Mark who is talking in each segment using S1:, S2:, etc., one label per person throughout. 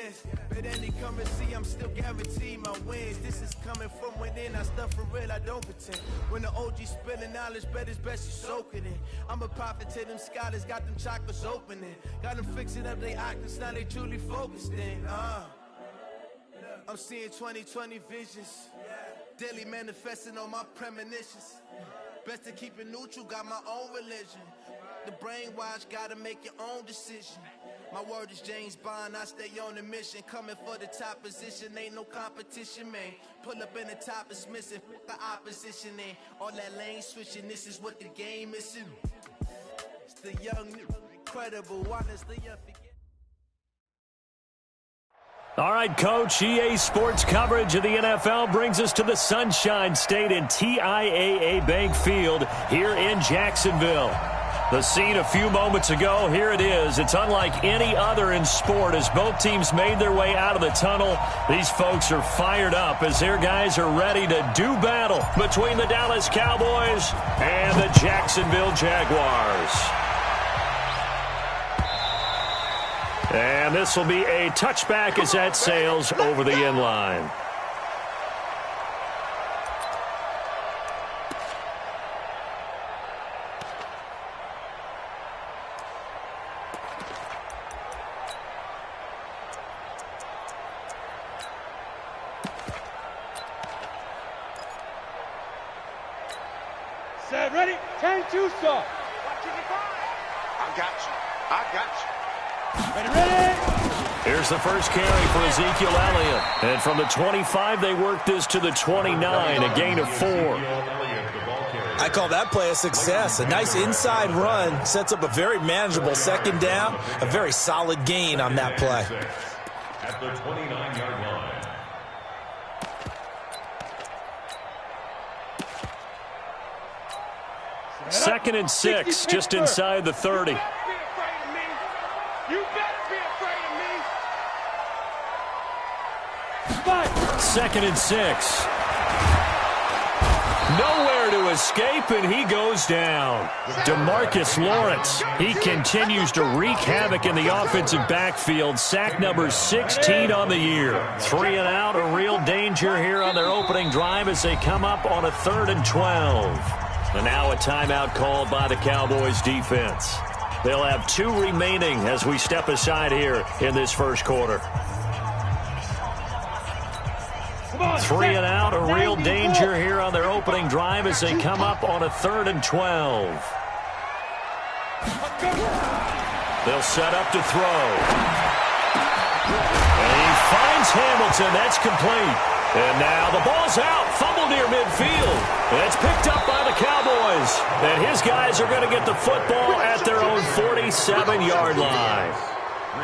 S1: friends. But any come and see, I'm still guaranteed my wins. This is coming from within, I stuff for real, I don't pretend. When the OG spilling knowledge, bet it's best you soak it in. I'm a prophet to them scholars, got them chakras opening. Got them fixing up their octaves, now they truly focused in. I'm seeing 2020 visions. Daily manifesting on my premonitions. Best to keep it neutral, got my own religion. The brainwash, gotta make your own decision. My word is James Bond, I stay on the mission. Coming for the top position, ain't no competition, man. Pull up in the top is missing, the opposition in. All that lane switching, this is what the game is. It's the young, incredible, honestly, unforgettable.
S2: All right, Coach, EA Sports coverage of the NFL brings us to the Sunshine State in TIAA Bank Field here in Jacksonville. The scene a few moments ago, here it is. It's unlike any other in sport as both teams made their way out of the tunnel. These folks are fired up as their guys are ready to do battle between the Dallas Cowboys and the Jacksonville Jaguars. And this will be a touchback as that sails over the end line.
S3: Set, ready, turn two, sir.
S4: I got you.
S3: Ready.
S2: Here's the first carry for Ezekiel Elliott. And from the 25, they work this to the 29, a gain of 4.
S5: I call that play a success. A nice inside run sets up a very manageable second down, a very solid gain on that play.
S6: At the 29-yard line.
S2: Second and 6, just inside the 30.
S3: You better be afraid of me.
S2: Second and 6. Nowhere to escape, and he goes down. DeMarcus Lawrence, he continues to wreak havoc in the offensive backfield. Sack number 16 on the year. 3 and out, a real danger here on their opening drive as they come up on a 3rd and 12. And now a timeout called by the Cowboys defense. They'll have 2 remaining as we step aside here in this first quarter. 3 and out, a real danger here on their opening drive as they come up on a 3rd and 12. They'll set up to throw. And he finds Hamilton. That's complete. And now the ball's out. Fumble near midfield. And it's picked up by the Cowboys. And his guys are going to get the football at their own 47-yard line.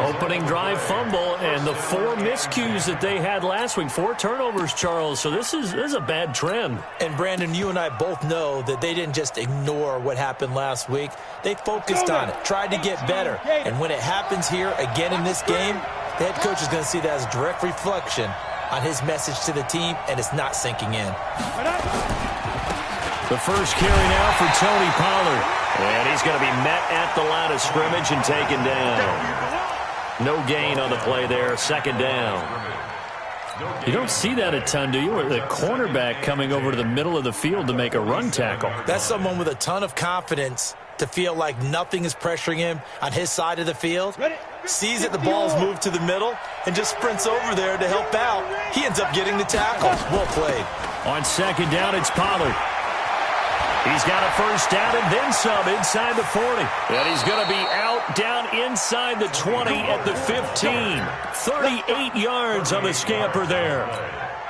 S2: Opening drive fumble and the 4 miscues that they had last week. 4 turnovers, Charles. So this is a bad trend.
S5: And, Brandon, you and I both know that they didn't just ignore what happened last week. They focused on it, tried to get better. And when it happens here again in this game, the head coach is going to see that as a direct reflection on his message to the team, and it's not sinking in.
S2: The first carry now for Tony Pollard. And he's going to be met at the line of scrimmage and taken down. No gain on the play there, 2nd down. You don't see that a ton, do you? Or the cornerback coming over to the middle of the field to make a run tackle.
S5: That's someone with a ton of confidence to feel like nothing is pressuring him on his side of the field. Sees that the ball's moved to the middle and just sprints over there to help out. He ends up getting the tackle. Well played.
S2: On 2nd down, it's Pollard. He's got a first down and then some inside the 40. And he's going to be out down inside the 20 at the 15. 38 yards on the scamper there.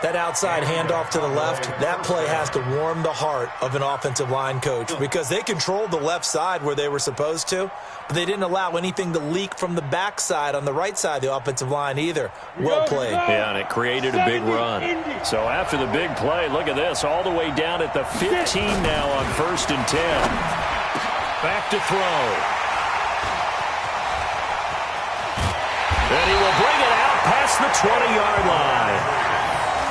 S5: That outside handoff to the left, that play has to warm the heart of an offensive line coach because they controlled the left side where they were supposed to, but they didn't allow anything to leak from the backside on the right side of the offensive line either. Well played.
S2: Yeah, and it created a big run. So after the big play, look at this, all the way down at the 15 now on 1st and 10. Back to throw. And he will bring it out past the 20-yard line.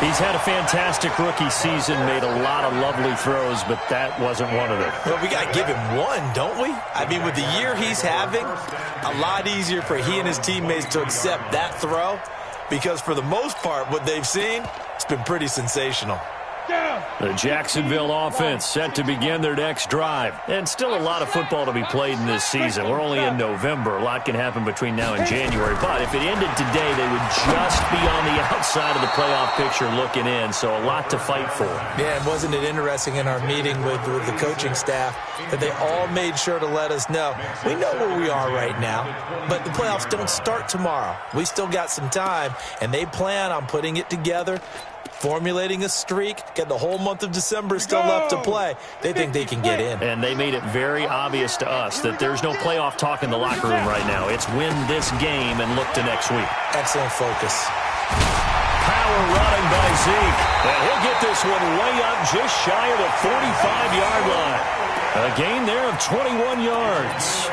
S2: He's had a fantastic rookie season, made a lot of lovely throws, but that wasn't one of them.
S5: Well, we got to give him one, don't we? I mean, with the year he's having, a lot easier for he and his teammates to accept that throw because for the most part, what they've seen, it's been pretty sensational.
S2: The Jacksonville offense set to begin their next drive. And still a lot of football to be played in this season. We're only in November. A lot can happen between now and January. But if it ended today, they would just be on the outside of the playoff picture looking in. So a lot to fight for.
S5: Yeah, and wasn't it interesting in our meeting with the coaching staff that they all made sure to let us know, we know where we are right now, but the playoffs don't start tomorrow. We still got some time, and they plan on putting it together, formulating a streak, get the whole month of December still left to play. They think they can get in.
S2: And they made it very obvious to us that there's no playoff talk in the locker room right now. It's win this game and look to next week.
S5: Excellent focus.
S2: Power running by Zeke. And he'll get this one way up just shy of the 45-yard line. A gain there of 21 yards.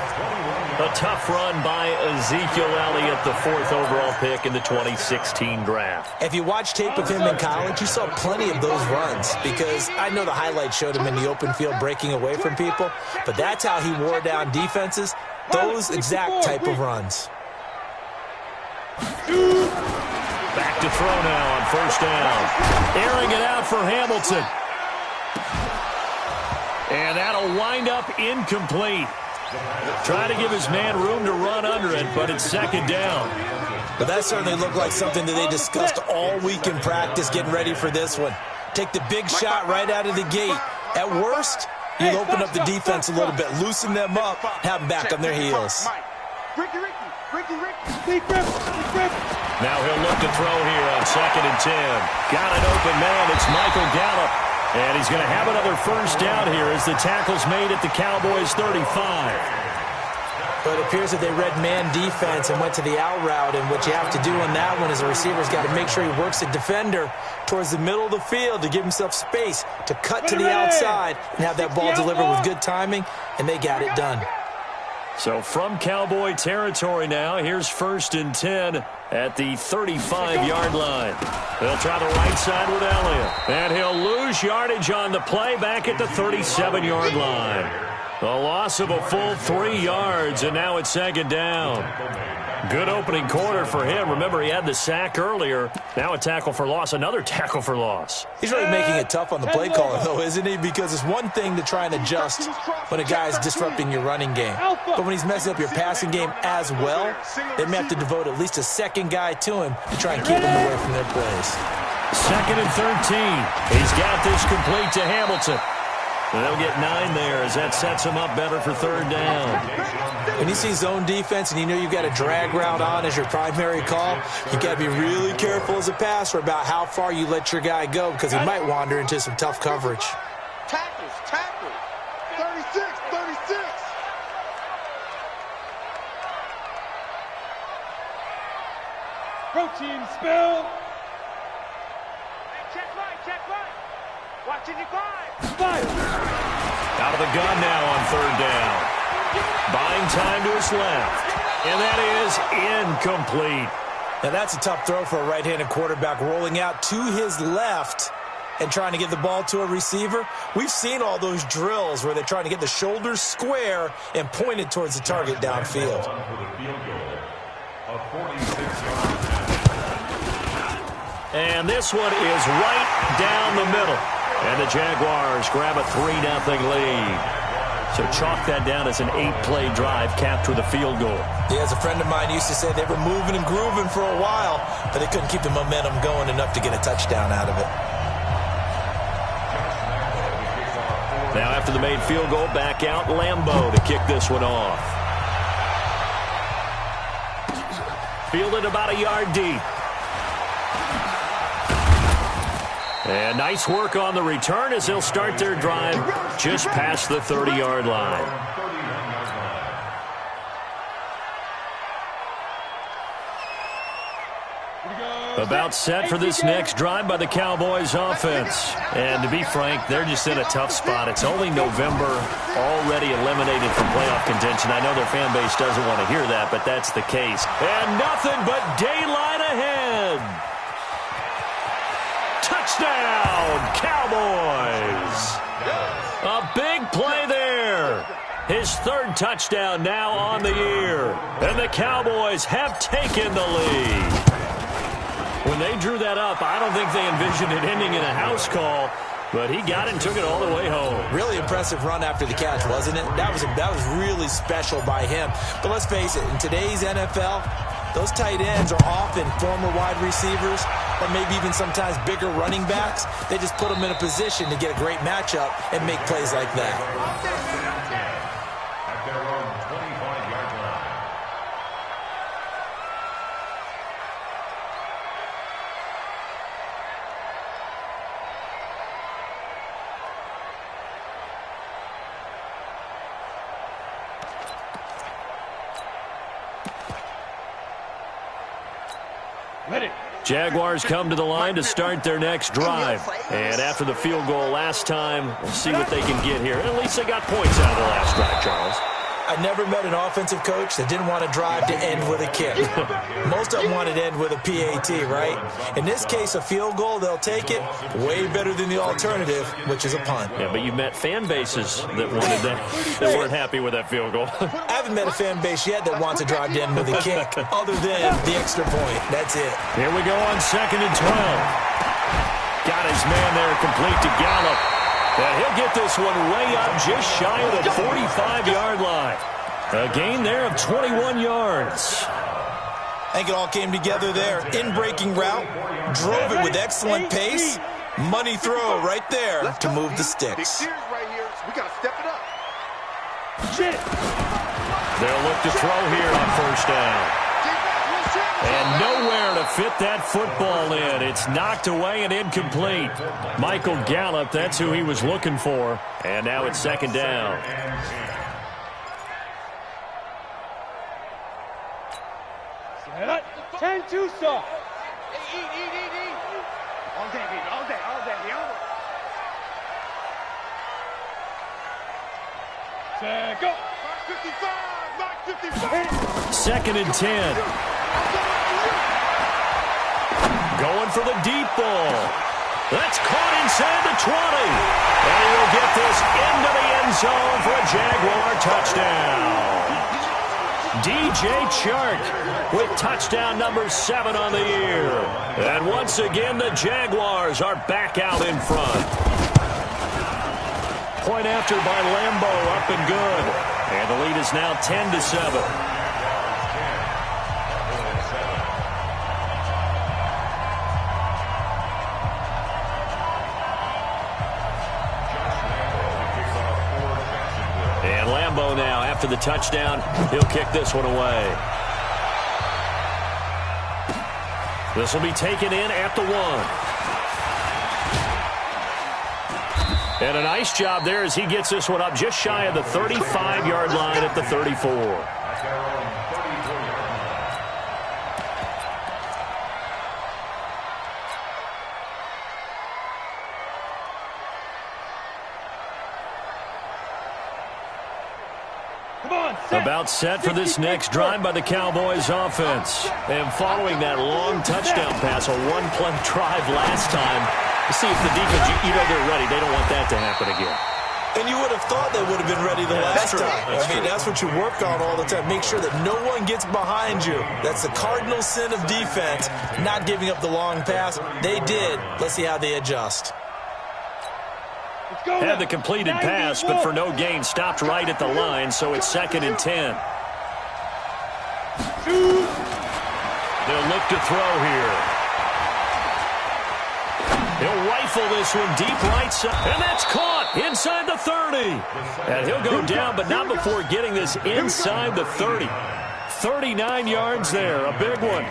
S2: A tough run by Ezekiel Elliott, the 4th overall pick in the 2016 draft.
S5: If you watch tape of him in college, you saw plenty of those runs because I know the highlights showed him in the open field breaking away from people, but that's how he wore down defenses, those exact type of runs.
S2: Back to throw now on first down. Airing it out for Hamilton. And that'll wind up incomplete. Trying to give his man room to run under it, but it's second down.
S5: But that certainly looked like something that they discussed all week in practice getting ready for this one. Take the big shot right out of the gate. At worst, you'll open up the defense a little bit, loosen them up, have them back on their heels.
S2: Now he'll look to throw here on 2nd and 10. Got an open man. It's Michael Gallup. And he's going to have another first down here as the tackle's made at the Cowboys 35.
S5: But it appears that they read man defense and went to the out route, and what you have to do on that one is the receiver's got to make sure he works the defender towards the middle of the field to give himself space to cut to the outside and have that ball delivered with good timing, and they got it done.
S2: So from Cowboy territory now, here's 1st and 10 at the 35-yard line. They'll try the right side with Elliott. And he'll lose yardage on the play back at the 37-yard line. The loss of a full 3 yards, and now it's 2nd down. Good opening quarter for him. Remember, he had the sack earlier. Now a tackle for loss, another tackle for loss.
S5: He's really making it tough on the play caller, though, isn't he? Because it's one thing to try and adjust when a guy's disrupting your running game. But when he's messing up your passing game as well, they may have to devote at least a second guy to him to try and keep him away from their plays.
S2: 2nd and 13. He's got this complete to Hamilton. And they'll get 9 there as that sets him up better for 3rd down.
S5: When you see zone defense and you know you've got a drag route on as your primary call, you've got to be really careful as a passer about how far you let your guy go because he might wander into some tough coverage.
S4: Tackles. 36.
S3: Protein spill.
S4: Check right. Watching your guy.
S2: Out of the gun now on 3rd down. Buying time to his left. And that is incomplete.
S5: Now that's a tough throw for a right-handed quarterback, rolling out to his left and trying to get the ball to a receiver. We've seen all those drills where they're trying to get the shoulders square and pointed towards the target downfield.
S2: And this one is right down the middle. And the Jaguars grab a 3-0 lead. So chalk that down as an 8-play drive capped with a field goal.
S5: Yeah, as a friend of mine used to say, they were moving and grooving for a while, but they couldn't keep the momentum going enough to get a touchdown out of it.
S2: Now after the made field goal, back out Lambeau to kick this one off. Fielded about a yard deep. And nice work on the return as they'll start their drive just past the 30-yard line. About set for this next drive by the Cowboys offense. And to be frank, they're just in a tough spot. It's only November, already eliminated from playoff contention. I know their fan base doesn't want to hear that, but that's the case. And nothing but daylight ahead. Touchdown, Cowboys! A big play there. His 3rd touchdown now on the year. And the Cowboys have taken the lead. they drew that up, I don't think they envisioned it ending in a house call. But he got it and took it all the way home.
S5: Really impressive run after the catch, wasn't it? That was really special by him. But let's face it, in today's NFL, those tight ends are often former wide receivers or maybe even sometimes bigger running backs. They just put them in a position to get a great matchup and make plays like that.
S6: At their own 25-yard line.
S2: Jaguars come to the line to start their next drive. And after the field goal last time, we'll see what they can get here. At least they got points out of the last drive, Charles.
S5: I never met an offensive coach that didn't want to drive to end with a kick. Most of them wanted to end with a PAT, right? In this case, a field goal, they'll take it. Way better than the alternative, which is a punt.
S2: Yeah, but you've met fan bases that wanted that, that weren't happy with that field goal.
S5: I haven't met a fan base yet that wants to drive to end with a kick, other than the extra point. That's it.
S2: Here we go on 2nd and 12. Got his man there complete to Gallup. And he'll get this one way up just shy of the 45-yard line. A gain there of 21 yards.
S5: I think it all came together there. In-breaking route, drove it with excellent pace. Money throw right there to move the sticks.
S4: We got to step it up.
S2: They'll look to throw here on 1st down. And nowhere to fit that football in. It's knocked away and incomplete. Michael Gallup, that's who he was looking for. And now it's 2nd down.
S3: Set. 10-2 stop.
S4: Eat. All day, baby. All day.
S3: Set, go.
S4: 55.
S2: 2nd and 10. Going for the deep ball. That's caught inside the 20. And he'll get this into the end zone for a Jaguar touchdown. DJ Chark with touchdown number 7 on the year. And once again, the Jaguars are back out in front. Point after by Lambo, up and good. And the lead is now 10-7. Now, after the touchdown, he'll kick this one away. This will be taken in at the 1. And a nice job there as he gets this one up just shy of the 35-yard line at the 34. About set for this next drive by the Cowboys offense. And following that long touchdown pass, a one-play drive last time, to see if the defense, you know they're ready. They don't want that to happen again.
S5: And you would have thought they would have been ready the last time. That's what you work on all the time. Make sure that no one gets behind you. That's the cardinal sin of defense, not giving up the long pass. They did. Let's see how they adjust.
S2: Had the completed pass, but for no gain, stopped right at the line, so it's 2nd and 10. They'll look to throw here. He'll rifle this one deep right side, and that's caught inside the 30. And he'll go down, but not before getting this inside the 30. 39 yards there, a big one.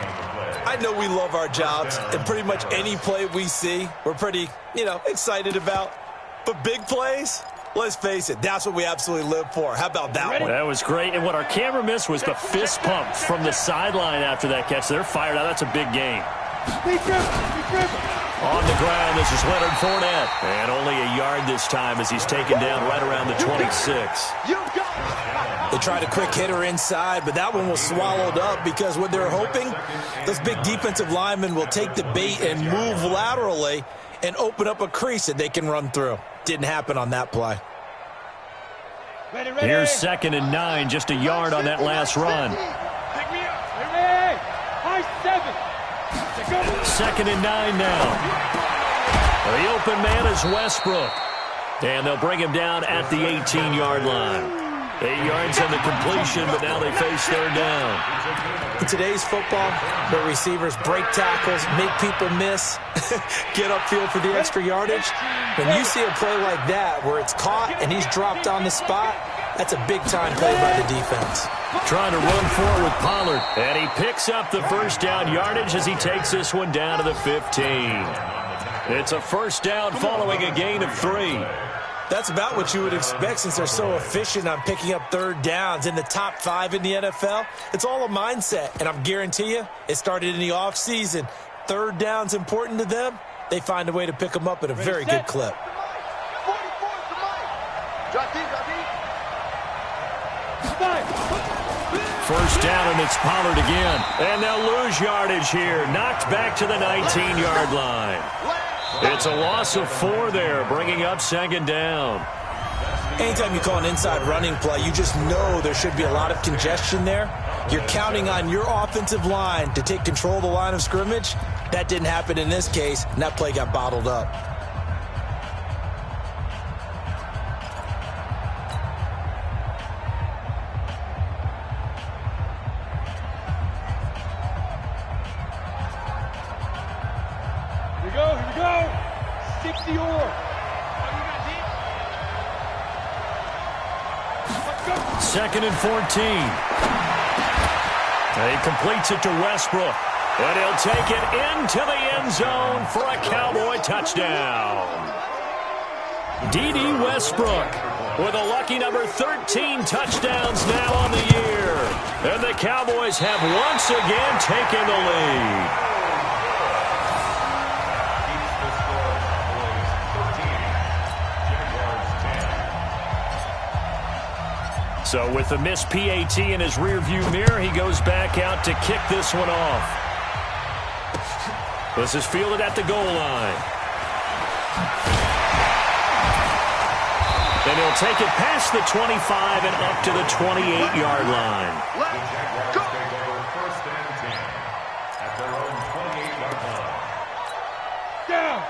S5: I know we love our jobs, and pretty much any play we see, we're pretty, excited about. But big plays, let's face it, that's what we absolutely live for. How about that one?
S2: That was great. And what our camera missed was the fist pump from the sideline after that catch. They're fired out. That's a big gain. On the ground, this is Leonard Fournette. And only a yard this time as he's taken down right around the 26.
S5: They tried a quick hitter inside, but that one was swallowed up because what they're hoping, those big defensive linemen will take the bait and move laterally and open up a crease that they can run through. Didn't happen on that play.
S3: Ready.
S2: Here's 2nd and 9, just a yard on that last run.
S3: Pick me up. High 7.
S2: 2nd and 9 now. The open man is Westbrook. And they'll bring him down at the 18-yard line. 8 yards on the completion, but now they face 3rd down.
S5: In today's football, where receivers break tackles, make people miss, get upfield for the extra yardage, when you see a play like that where it's caught and he's dropped on the spot, that's a big-time play by the defense.
S2: Trying to run forward with Pollard. And he picks up the 1st down yardage as he takes this one down to the 15. It's a 1st down following a gain of 3.
S5: That's about what you would expect since they're so efficient on picking up 3rd downs in the top 5 in the NFL. It's all a mindset, and I'm guarantee you it started in the offseason. 3rd down's important to them. They find a way to pick them up at a very good clip.
S2: 1st down, and it's Pollard again. And they'll lose yardage here. Knocked back to the 19-yard line. It's a loss of 4 there, bringing up 2nd down.
S5: Anytime you call an inside running play, you just know there should be a lot of congestion there. You're counting on your offensive line to take control of the line of scrimmage. That didn't happen in this case, and that play got bottled up.
S3: Here we go. 60-or.
S2: 2nd and 14. He completes it to Westbrook. And he'll take it into the end zone for a Cowboy touchdown. D.D. Westbrook with a lucky number 13 touchdowns now on the year. And the Cowboys have once again taken the lead. So with the missed PAT in his rearview mirror, he goes back out to kick this one off. This is fielded at the goal line. And he'll take it past the 25 and up to the 28-yard line.
S6: Let's go. 1st and 10 at their own 28-yard line.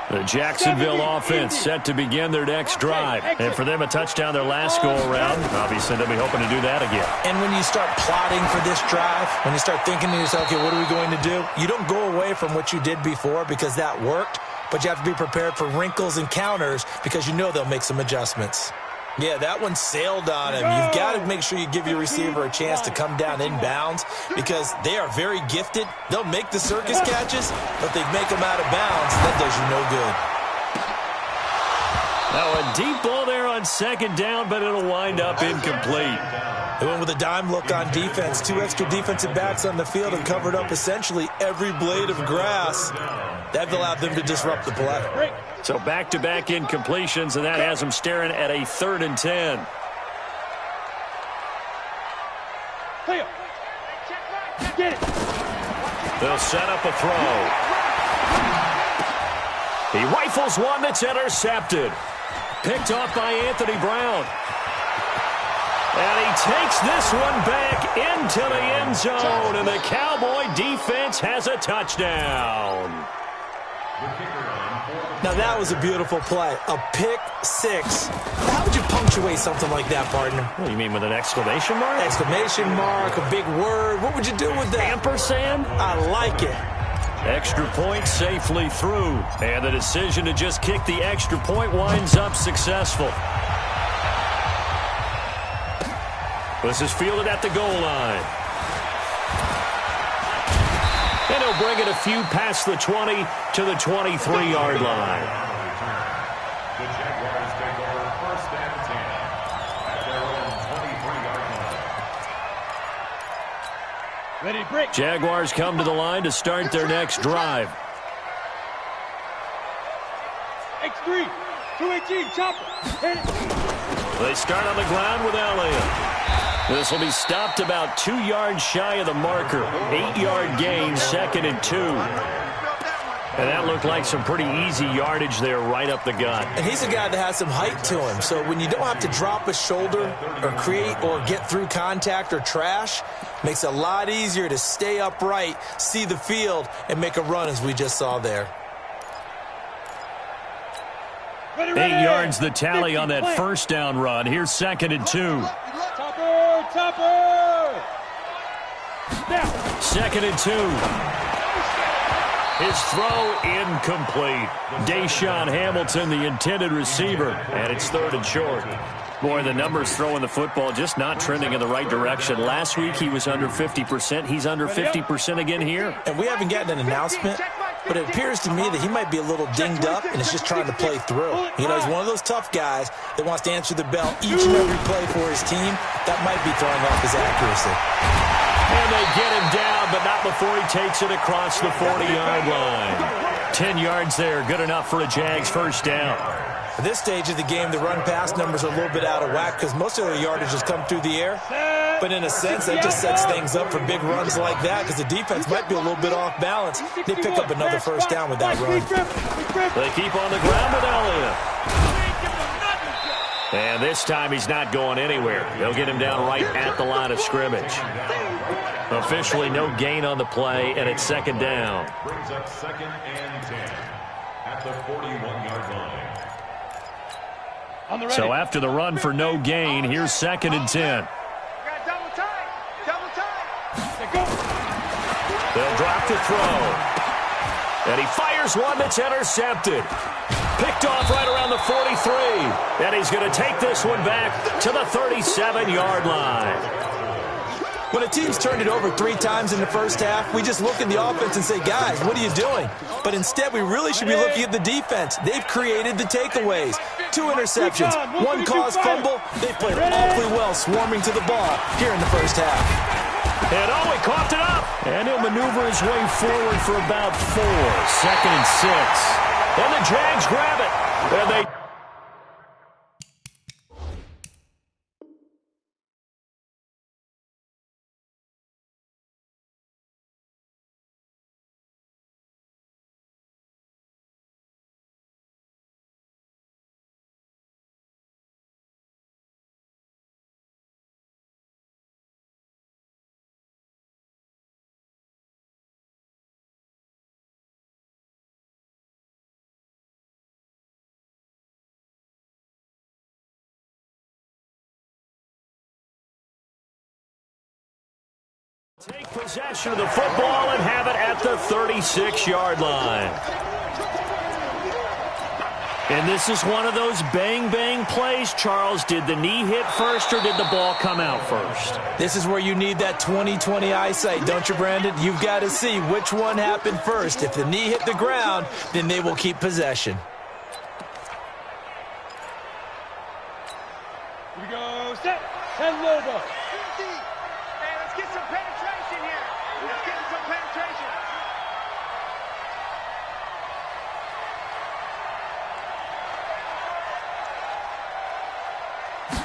S2: The Jacksonville offense set to begin their next drive. And for them, a touchdown their last go-around. Obviously, they'll be hoping to do that again.
S5: And when you start plotting for this drive, when you start thinking to yourself, okay, what are we going to do? You don't go away from what you did before because that worked, but you have to be prepared for wrinkles and counters because you know they'll make some adjustments. Yeah, that one sailed on him. You've got to make sure you give your receiver a chance to come down inbounds because they are very gifted. They'll make the circus catches, but they make them out of bounds. That does you no good.
S2: Now a deep ball there on 2nd down, but it'll wind up incomplete.
S5: They went with a dime look on defense. 2 extra defensive backs on the field and covered up essentially every blade of grass. That allowed them to disrupt the play.
S2: So back-to-back incompletions, and that has them staring at a 3rd and 10.
S3: Get it.
S2: They'll set up a throw. He rifles one that's intercepted. Picked off by Anthony Brown. And he takes this one back into the end zone, and the Cowboy defense has a touchdown.
S5: Now that was a beautiful play. A pick 6. How would you punctuate something like that, partner?
S2: What do you mean, with an exclamation mark?
S5: Exclamation mark, a big word. What would you do with that?
S2: Ampersand?
S5: I like it.
S2: Extra point safely through. And the decision to just kick the extra point winds up successful. This is fielded at the goal line. And he'll bring it a few past the 20 to the 23-yard line.
S6: The Jaguars take over 1st and 10 at their own 23-yard line.
S3: Ready, break.
S2: Jaguars come to the line to start their next drive.
S3: X3, 218, chopper. Hit it.
S2: They start on the ground with Elliott. This will be stopped about 2 yards shy of the marker. 8-yard gain, 2nd and 2. And that looked like some pretty easy yardage there right up the gut.
S5: And he's a guy that has some height to him. So when you don't have to drop a shoulder or create or get through contact or trash, makes it a lot easier to stay upright, see the field, and make a run as we just saw there.
S2: 8 yards the tally on that first down run. Here's 2nd and 2.
S3: Topper! Now.
S2: 2nd and 2. His throw incomplete. Deshaun Hamilton, the intended receiver, and it's 3rd and short. Boy, the numbers throwing the football just not trending in the right direction. Last week he was under 50%. He's under 50% again here.
S5: And we haven't gotten an announcement, but it appears to me that he might be a little dinged up and is just trying to play through. You know, he's one of those tough guys that wants to answer the bell each and every play for his team. That might be throwing off his accuracy.
S2: And they get him down, but not before he takes it across the 40-yard line. 10 yards there, good enough for a Jags first down.
S5: At this stage of the game, the run-pass numbers are a little bit out of whack because most of their yardage has come through the air. But in a sense, that just sets things up for big runs like that because the defense might be a little bit off balance. They pick up another first down with that run.
S2: They keep on the ground with Elliott. And this time he's not going anywhere. They'll get him down right at the line of scrimmage. Officially no gain on the play, and it's 2nd down.
S6: Brings up 2nd and 10 at the 41-yard line.
S2: So after the run for no gain, here's 2nd and 10.
S4: Double time.
S2: They'll drop to throw. And he fires one that's intercepted. Picked off right around the 43. And he's going to take this one back to the 37-yard line.
S5: When a team's turned it over 3 times in the first half, we just look at the offense and say, guys, what are you doing? But instead, we really should be looking at the defense. They've created the takeaways. 2 interceptions, 1 caused fumble. They played awfully well swarming to the ball here in the first half.
S2: And he coughed it up. And he'll maneuver his way forward for about 4. 2nd and 6. And the Jags grab it. And they... take possession of the football and have it at the 36-yard line. And this is one of those bang-bang plays, Charles. Did the knee hit first or did the ball come out first?
S5: This is where you need that 20/20 eyesight, don't you, Brandon? You've got to see which one happened first. If the knee hit the ground, then they will keep possession.
S3: Here we go. Set. And Lobo.
S4: Let's get some penetration here. Let's get some penetration.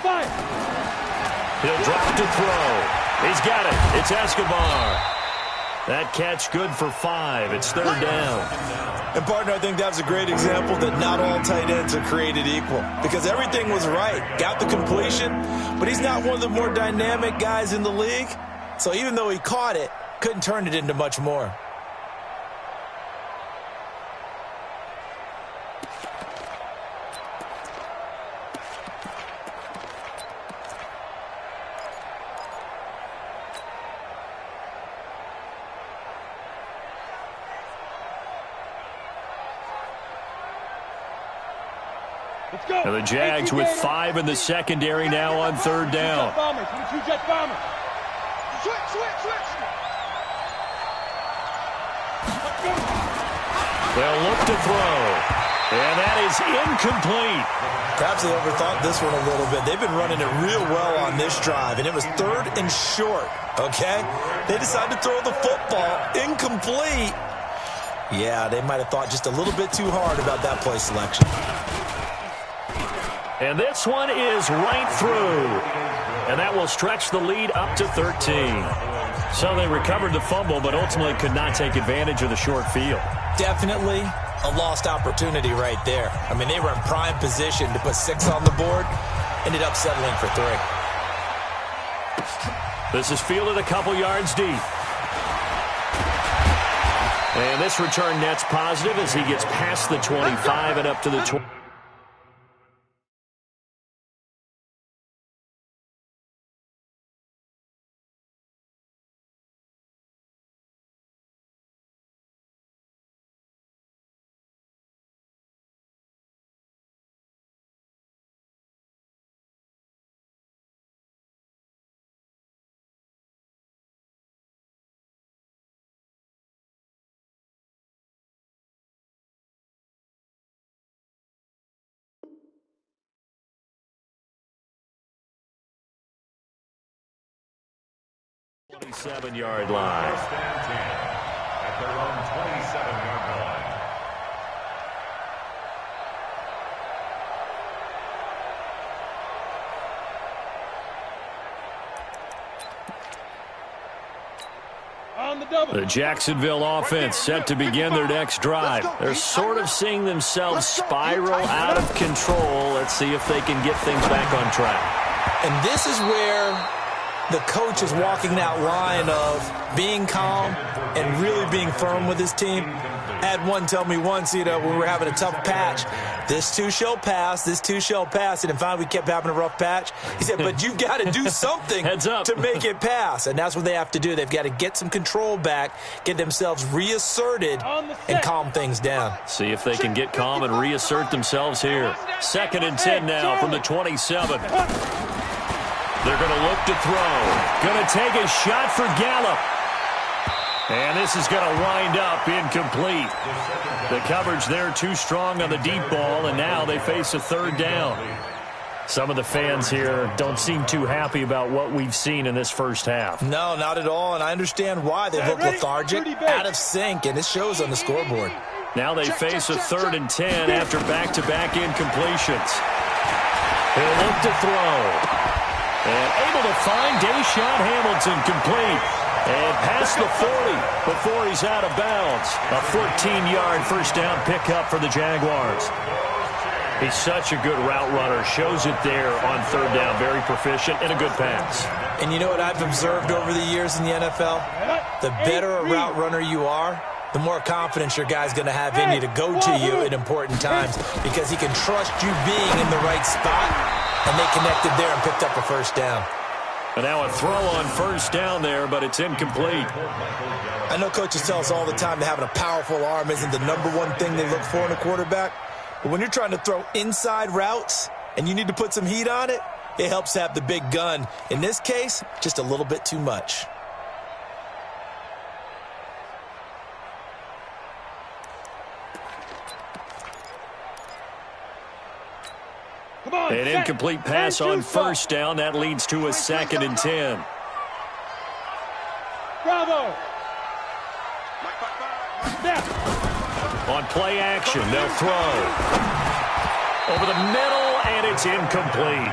S3: Fire.
S2: He'll drop to throw. He's got it. It's Escobar. That catch good for 5. It's 3rd down.
S5: And, partner, I think that was a great example that not all tight ends are created equal because everything was right. Got the completion, but he's not one of the more dynamic guys in the league. So even though he caught it, couldn't turn it into much more.
S3: Let's go.
S2: And the Jags with 5 in the secondary now on 3rd down.
S3: Bombers. 22 Jet bombers. Switch.
S2: They'll look to throw. And that is incomplete.
S5: Perhaps they overthought this one a little bit. They've been running it real well on this drive, and it was 3rd and short, okay? They decided to throw the football incomplete. Yeah, they might have thought just a little bit too hard about that play selection.
S2: And this one is right through. And that will stretch the lead up to 13. So they recovered the fumble, but ultimately could not take advantage of the short field. Definitely
S5: A lost opportunity right there. I mean, they were in prime position to put 6 on the board. Ended up settling for 3.
S2: This is fielded a couple yards deep. And this return net's positive as he gets past the 25 and up to the 20. Yard line.
S6: First and 10 at their own 27-yard line.
S2: The Jacksonville offense set to begin their next drive. They're sort of seeing themselves spiral out of control. Let's see if they can get things back on track.
S5: And this is where the coach is walking that line of being calm and really being firm with his team. I had one tell me once, when we were having a tough patch, this too shall pass, this too shall pass. And finally we kept having a rough patch. He said, but you've got to do something to make it pass. And that's what they have to do. They've got to get some control back, get themselves reasserted, and calm things down.
S2: See if they can get calm and reassert themselves here. 2nd and 10 now from the 27. They're going to look to throw. Going to take a shot for Gallup. And this is going to wind up incomplete. The coverage there too strong on the deep ball, and now they face a 3rd down. Some of the fans here don't seem too happy about what we've seen in this first half.
S5: No, not at all, and I understand why. They look lethargic, out of sync, and it shows on the scoreboard.
S2: Now they face a 3rd and 10 after back-to-back incompletions. He'll look to throw. And able to find Deshaun Hamilton complete. And past the 40 before he's out of bounds. A 14-yard first down pickup for the Jaguars. He's such a good route runner. Shows it there on 3rd down. Very proficient and a good pass.
S5: And you know what I've observed over the years in the NFL? The better a route runner you are, the more confidence your guy's going to have in you to go to you at important times because he can trust you being in the right spot, and they connected there and picked up a first down.
S2: And now a throw on 1st down there, but it's incomplete.
S5: I know coaches tell us all the time that having a powerful arm isn't the #1 thing they look for in a quarterback. But when you're trying to throw inside routes and you need to put some heat on it, it helps have the big gun. In this case, just a little bit too much.
S2: An incomplete pass on 1st down. That leads to a 2nd and 10.
S3: Bravo.
S2: On play action, they'll throw. Over the middle, and it's incomplete.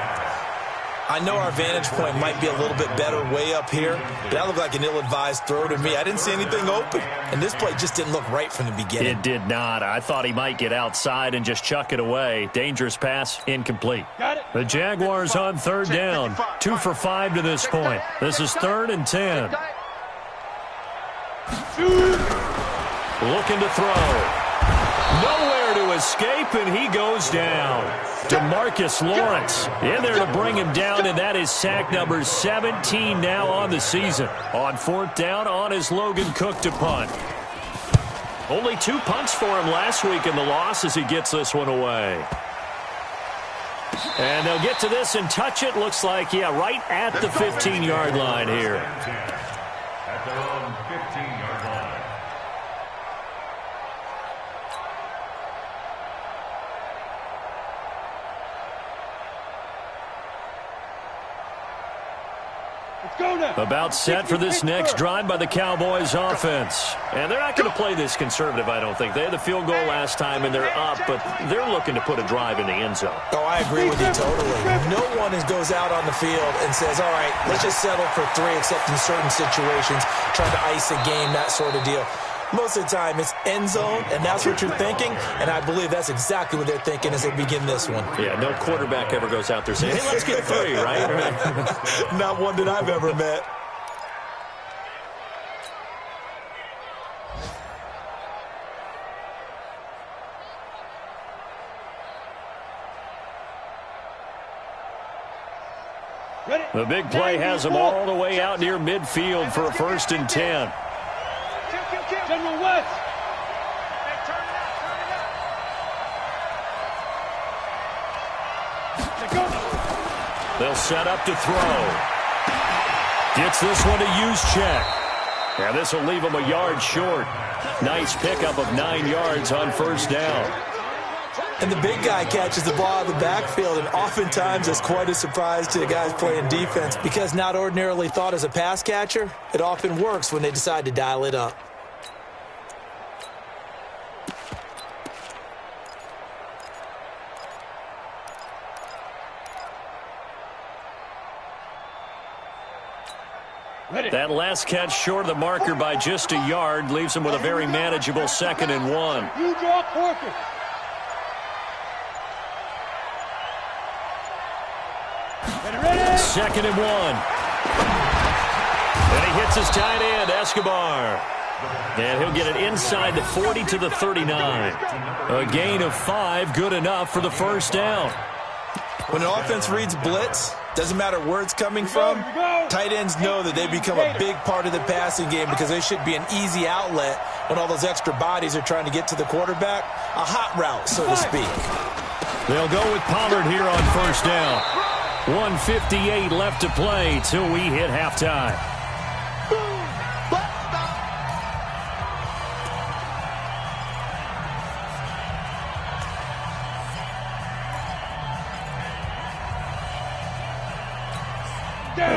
S5: I know our vantage point might be a little bit better way up here, but that looked like an ill-advised throw to me. I didn't see anything open, and this play just didn't look right from the beginning.
S2: It did not. I thought he might get outside and just chuck it away. Dangerous pass, incomplete. The Jaguars on 3rd down. 2 for 5 to this point. This is 3rd and 10. Looking to throw. Nowhere to escape, and he goes down. DeMarcus Lawrence in there to bring him down, and that is sack number 17 now on the season. On 4th down on his Logan Cook to punt. Only 2 punts for him last week in the loss as he gets this one away. And they'll get to this and touch it. Looks like, right at the 15-yard line here.
S6: At their own 15-yard line.
S2: About set for this next drive by the Cowboys offense. And they're not going to play this conservative, I don't think. They had the field goal last time, and they're up, but they're looking to put a drive in the end zone.
S5: Oh, I agree with you totally. No one goes out on the field and says, all right, let's just settle for 3, except in certain situations, trying to ice a game, that sort of deal. Most of the time, it's end zone, and that's what you're thinking, and I believe that's exactly what they're thinking as they begin this one.
S2: Yeah, no quarterback ever goes out there saying, hey, let's get 3, right?
S5: Not one that I've ever met.
S2: The big play has them all the way out near midfield for a 1st and 10.
S3: General West.
S2: They'll set up to throw. Gets this one to Juszczyk. Yeah, this will leave him a yard short. Nice pickup of 9 yards on 1st down.
S5: And the big guy catches the ball out of the backfield, and oftentimes it's quite a surprise to the guys playing defense because not ordinarily thought as a pass catcher, it often works when they decide to dial it up.
S2: That last catch short of the marker by just a yard leaves him with a very manageable 2nd and 1.
S3: You draw Corker.
S2: Second and 1. And he hits his tight end, Escobar. And he'll get it inside the 40 to the 39. A gain of 5, good enough for the 1st down.
S5: When an offense reads blitz, doesn't matter where it's coming from, tight ends know that they become a big part of the passing game because they should be an easy outlet when all those extra bodies are trying to get to the quarterback. A hot route, so to speak.
S2: They'll go with Pollard here on 1st down. 1:58 left to play till we hit halftime.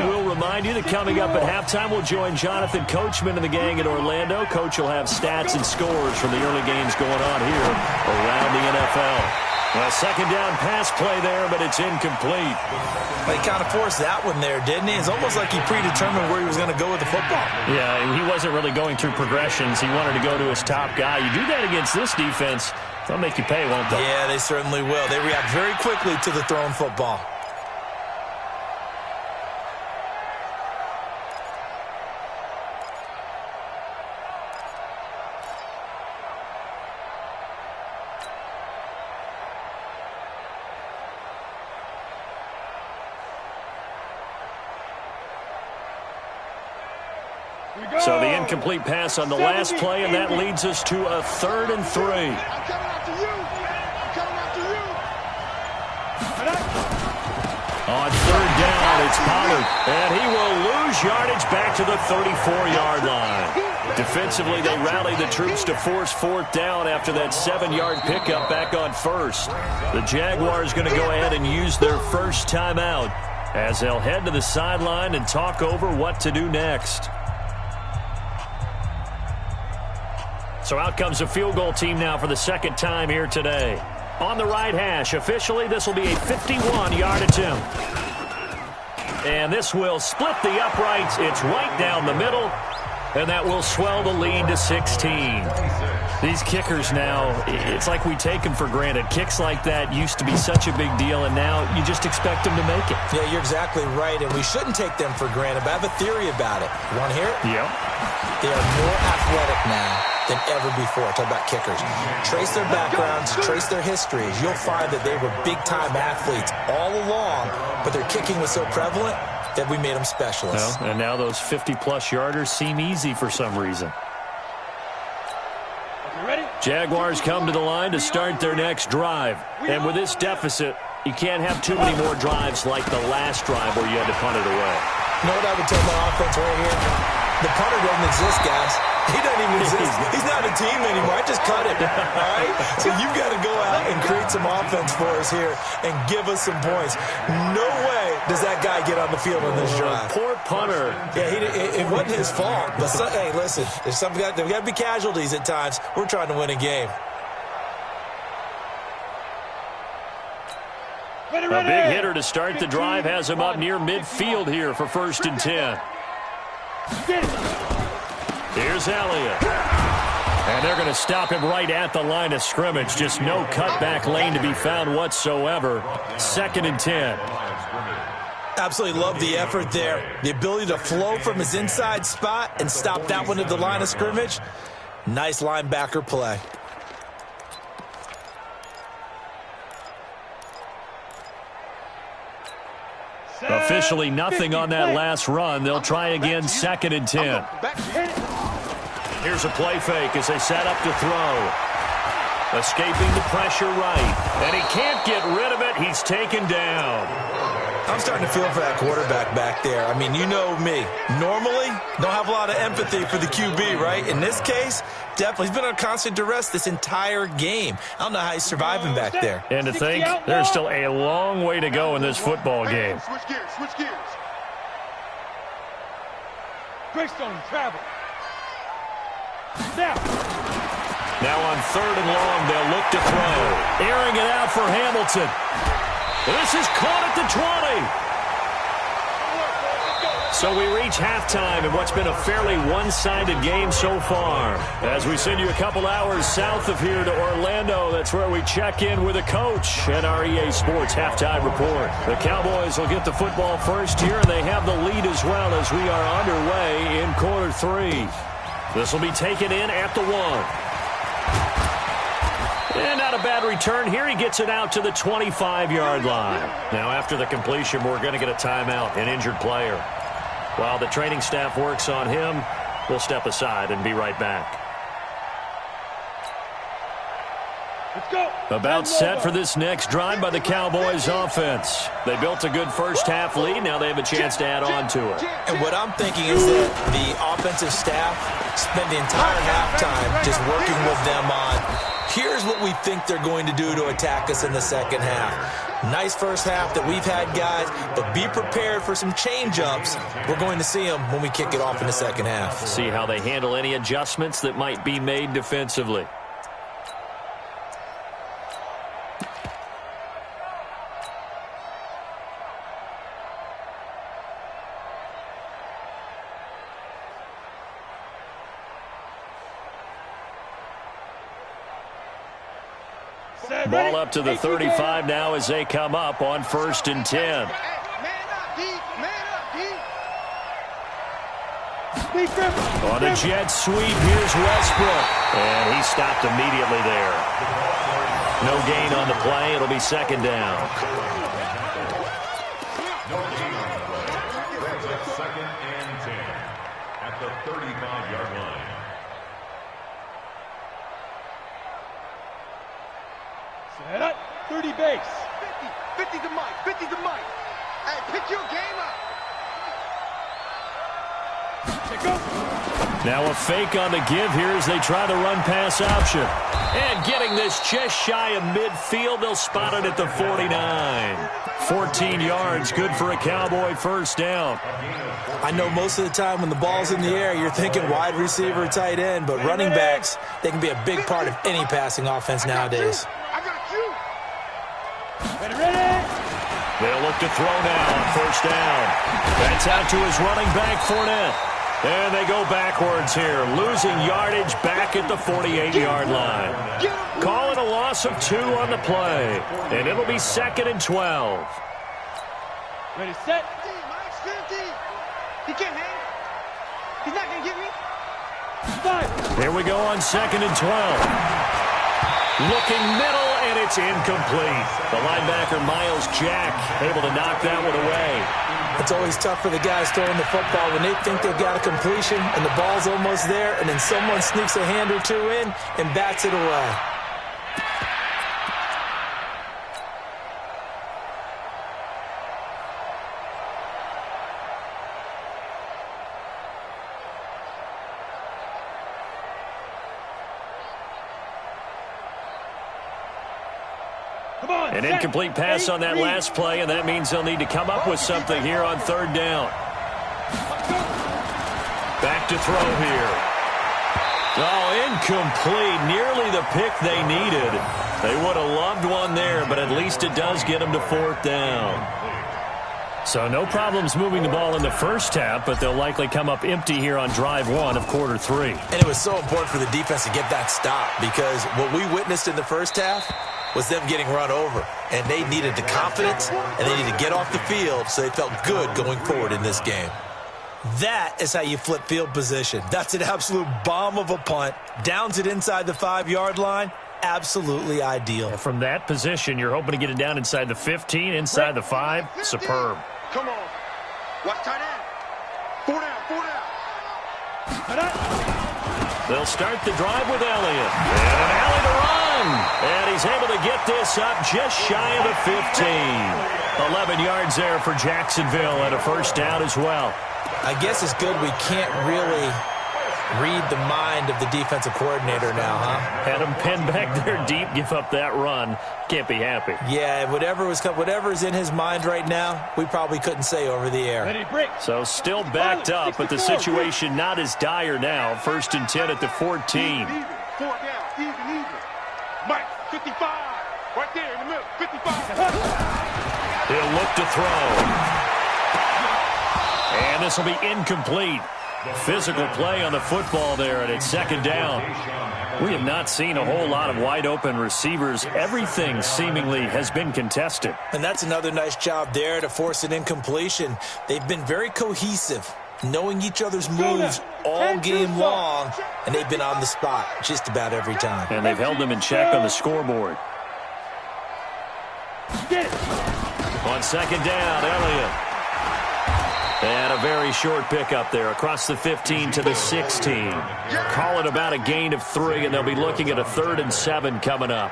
S2: We'll remind you that coming up at halftime, we'll join Jonathan Coachman and the gang in Orlando. Coach will have stats and scores from the early games going on here around the NFL. A 2nd down pass play there, but it's incomplete.
S5: He kind of forced that one there, didn't he? It's almost like he predetermined where he was going to go with the football.
S2: Yeah, he wasn't really going through progressions. He wanted to go to his top guy. You do that against this defense, they'll make you pay, won't they?
S5: Yeah, they certainly will. They react very quickly to the thrown football.
S2: So the incomplete pass on the last play, and that leads us to a 3rd and 3. On 3rd down, it's Pollard, and he will lose yardage back to the 34-yard line. Defensively, they rally the troops to force 4th down after that 7-yard pickup back on 1st. The Jaguars going to go ahead and use their first timeout as they'll head to the sideline and talk over what to do next. So out comes a field goal team now for the 2nd time here today. On the right hash, officially this will be a 51-yard attempt. And this will split the uprights. It's right down the middle. And that will swell the lead to 16. These kickers now, it's like we take them for granted. Kicks like that used to be such a big deal, and now you just expect them to make it.
S5: Yeah, you're exactly right, and we shouldn't take them for granted, but I have a theory about it. You want to hear it?
S2: Yeah.
S5: They are more athletic now than ever before. Talk about kickers. Trace their backgrounds, trace their histories. You'll find that they were big-time athletes all along, but their kicking was so prevalent that we made them specialists.
S2: Well, and now those 50-plus yarders seem easy for some reason. Jaguars come to the line to start their next drive. And with this deficit, you can't have too many more drives like the last drive where you had to punt it away.
S5: You know what I would tell my offense right here? The punter doesn't exist, guys. He doesn't even exist. He's not a team anymore. I just cut it. All right? So you've got to go out and create some offense for us here and give us some points. No way does that guy get on the field on this drive?
S2: Poor punter.
S5: Yeah, it wasn't his fault. But, hey, listen, there's got to be casualties at times. We're trying to win a game.
S2: A big hitter to start the drive has him up near midfield here for 1st and 10. Here's Elliott. And they're going to stop him right at the line of scrimmage. Just no cutback lane to be found whatsoever. 2nd and 10.
S5: Absolutely love the effort there. The ability to flow from his inside spot and stop that one at the line of scrimmage. Nice linebacker play.
S2: Officially nothing on that last run. They'll try again 2nd and 10. Here's a play fake as they set up to throw. Escaping the pressure right. And he can't get rid of it. He's taken down.
S5: I'm starting to feel for that quarterback back there. I mean, you know me. Normally, don't have a lot of empathy for the QB, right? In this case, definitely. He's been on constant duress this entire game. I don't know how he's surviving back there.
S2: And to think, there's still a long way to go in this football game.
S3: Switch gears, switch gears. Greystone, travel.
S2: Now on 3rd and long, they'll look to throw. Airing it out for Hamilton. This is caught at the 20. So we reach halftime in what's been a fairly one-sided game so far. As we send you a couple hours south of here to Orlando, that's where we check in with a coach at our EA Sports Halftime Report. The Cowboys will get the football first here, and they have the lead as well as we are underway in quarter 3. This will be taken in at the 1. And not a bad return here. He gets it out to the 25-yard line. Now, after the completion, we're going to get a timeout, an injured player. While the training staff works on him, we'll step aside and be right back.
S3: Let's go.
S2: About set for this next drive by the Cowboys offense. They built a good first-half lead. Now they have a chance to add on to it.
S5: And what I'm thinking is that the offensive staff spend the entire halftime just working with them on, here's what we think they're going to do to attack us in the second half. Nice first half that we've had, guys, but be prepared for some change-ups. We're going to see them when we kick it off in the second half.
S2: See how they handle any adjustments that might be made defensively. Ball up to the 35 now as they come up on 1st and 10. On a jet sweep, here's Westbrook. And he stopped immediately there. No gain on the play. It'll be 2nd down.
S6: No gain on the play. Brings up 2nd and 10 at the 35-yard line.
S3: Set up, 30 base.
S4: 50 to Mike, 50 to Mike. Hey, pick your game up.
S2: Now a fake on the give here as they try to run pass option. And getting this just shy of midfield, they'll spot it at the 49. 14 yards, good for a Cowboy first down.
S5: I know most of the time when the ball's in the air, you're thinking wide receiver, tight end, but running backs, they can be a big part of any passing offense nowadays.
S4: I got you.
S3: Ready.
S2: They'll look to throw now on 1st down. That's out to his running back, Fournette. And they go backwards here, losing yardage back at the 48-yard line. Call it a loss of 2 on the play, and it'll be 2nd and 12.
S3: Ready, set.
S4: Mike's 50. He can't hang. He's not going to get me.
S3: 5.
S2: Here we go on 2nd and 12. Looking middle, and it's incomplete. The linebacker, Miles Jack, able to knock that one away.
S5: It's always tough for the guys throwing the football when they think they've got a completion and the ball's almost there, and then someone sneaks a hand or two in and bats it away.
S2: An incomplete pass on that last play, and that means they'll need to come up with something here on third down. Back to throw here. Oh, incomplete. Nearly the pick they needed. They would have loved one there, but at least it does get them to fourth down. So no problems moving the ball in the first half, but they'll likely come up empty here on drive one of quarter three.
S5: And it was so important for the defense to get that stop, because what we witnessed in the first half was them getting run over. And they needed the confidence, and they needed to get off the field so they felt good going forward in this game. That is how you flip field position. That's an absolute bomb of a punt. Downs it inside the 5-yard line. Absolutely ideal.
S2: And from that position, you're hoping to get it down inside the 15, inside the 5. Superb.
S4: Come on. Watch tight end. 4 down, 4 down.
S2: They'll start the drive with Elliott. And an alley to run. And he's able to get this up just shy of the 15. 11 yards there for Jacksonville and a first down as well.
S5: I guess it's good we can't really read the mind of the defensive coordinator now, huh?
S2: Had him pinned back there deep, give up that run. Can't be happy.
S5: Yeah, whatever's in his mind right now, we probably couldn't say over the air.
S2: So still backed up, but the situation not as dire now. 1st and 10 at the 14.
S4: 4 down, even. Mike, 55. Right there in the middle, 55.
S2: He'll look to throw. And this will be incomplete. Physical play on the football there, and it's 2nd down. We have not seen a whole lot of wide-open receivers. Everything seemingly has been contested.
S5: And that's another nice job there to force an incompletion. They've been very cohesive, knowing each other's moves all game long, and they've been on the spot just about every time.
S2: And they've held them in check on the scoreboard. On 2nd down, Elliott. And a very short pickup there across the 15 to the 16. Call it about a gain of 3, and they'll be looking at a 3rd and 7 coming up.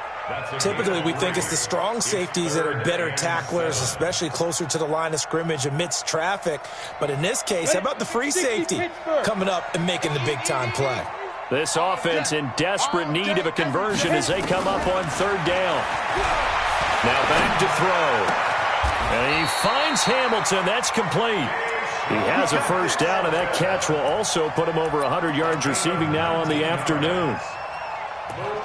S5: Typically, we think it's the strong safeties that are better tacklers, especially closer to the line of scrimmage amidst traffic. But in this case, how about the free safety coming up and making the big-time play?
S2: This offense in desperate need of a conversion as they come up on 3rd down. Now back to throw. And he finds Hamilton. That's complete. He has a first down, and that catch will also put him over 100 yards receiving now on the afternoon.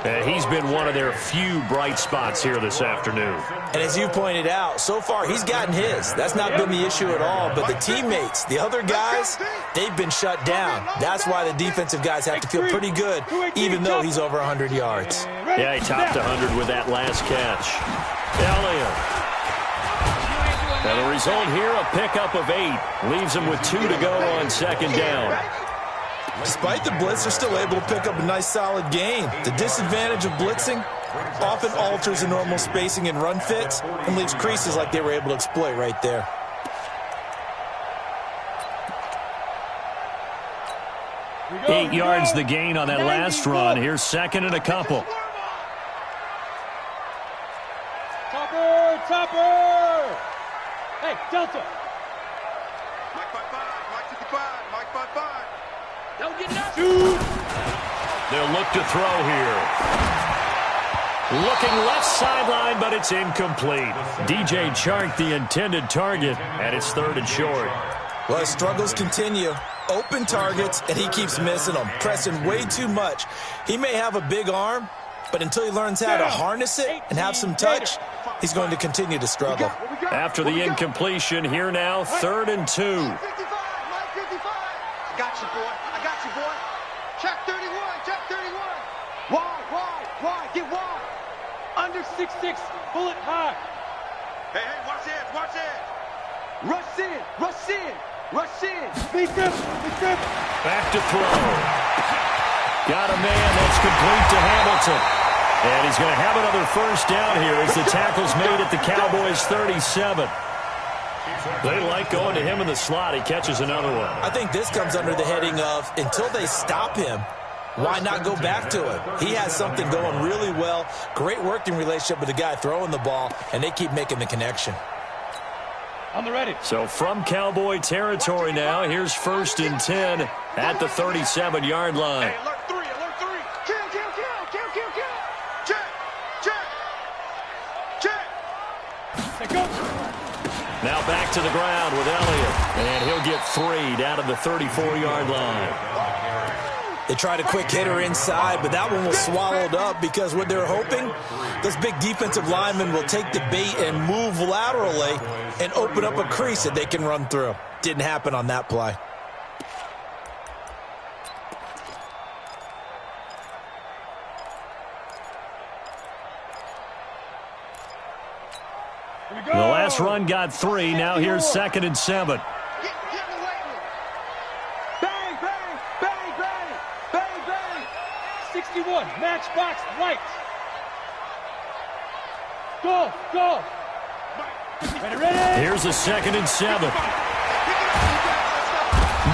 S2: And he's been one of their few bright spots here this afternoon.
S5: And as you pointed out, so far he's gotten his. That's not been the issue at all. But the teammates, the other guys, they've been shut down. That's why the defensive guys have to feel pretty good, even though he's over 100 yards.
S2: Yeah, he topped 100 with that last catch. Elliott. And the result here, a pickup of 8. Leaves them with 2 to go on 2nd down.
S5: Despite the blitz, they're still able to pick up a nice solid gain. The disadvantage of blitzing often alters the normal spacing and run fits and leaves creases like they were able to exploit right there.
S2: Eight yards the gain on that last run. Here's 2nd and a couple.
S3: Topper! Hey, Delta!
S4: Mike 55, Mike 55, Mike 55.
S3: Don't get it up! Shoot!
S2: They'll look to throw here. Looking left sideline, but it's incomplete. DJ Chark, the intended target, and it's 3rd and short.
S5: Well, his struggles continue. Open targets, and he keeps missing them, pressing way too much. He may have a big arm, but until he learns how to harness it and have some touch, he's going to continue to struggle.
S2: After the incompletion, here now, 3rd and 2.
S4: Mike 55, Mike 55. I got you, boy. Check 31, check 31. Wide, get wide.
S3: Under 6'6", bullet high.
S4: Hey, watch it.
S3: Rush in. Big grip.
S2: Back to throw. Got a man that's complete to Hamilton. And he's going to have another first down here as the tackle's made at the Cowboys' 37. They like going to him in the slot. He catches another one.
S5: I think this comes under the heading of, until they stop him, why not go back to him? He has something going really well. Great working relationship with the guy throwing the ball, and they keep making the connection.
S3: On the ready.
S2: So from Cowboy territory now, here's 1st and 10 at the 37-yard line.
S4: Hey, alert 3. Kill. Check.
S2: Now back to the ground with Elliott. And he'll get 3 down to the 34-yard line.
S5: They tried a quick hitter inside, but that one was swallowed up because what they're hoping, those big defensive linemen will take the bait and move laterally and open up a crease that they can run through. Didn't happen on that play.
S2: The last run got 3. Now here's 2nd and 7.
S4: Get in the weight room. Bang, bang, bang, bang, bang, bang.
S3: 61, matchbox right. Go, go. Ready.
S2: Here's a 2nd and 7.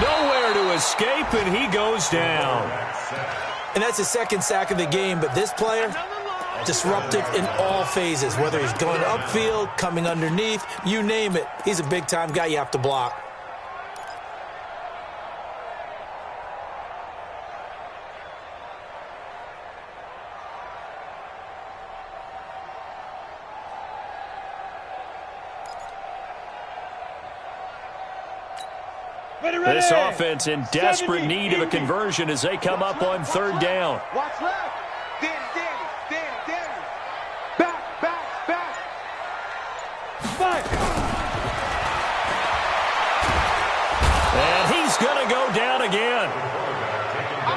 S2: Nowhere to escape, and he goes down.
S5: And that's his 2nd sack of the game, but this player, disruptive in all phases, whether he's going upfield, coming underneath, you name it. He's a big-time guy you have to block.
S2: This offense in desperate need of a conversion as they come up on 3rd down.
S4: Watch left. Danny. Back.
S3: Five.
S2: And he's going to go down again.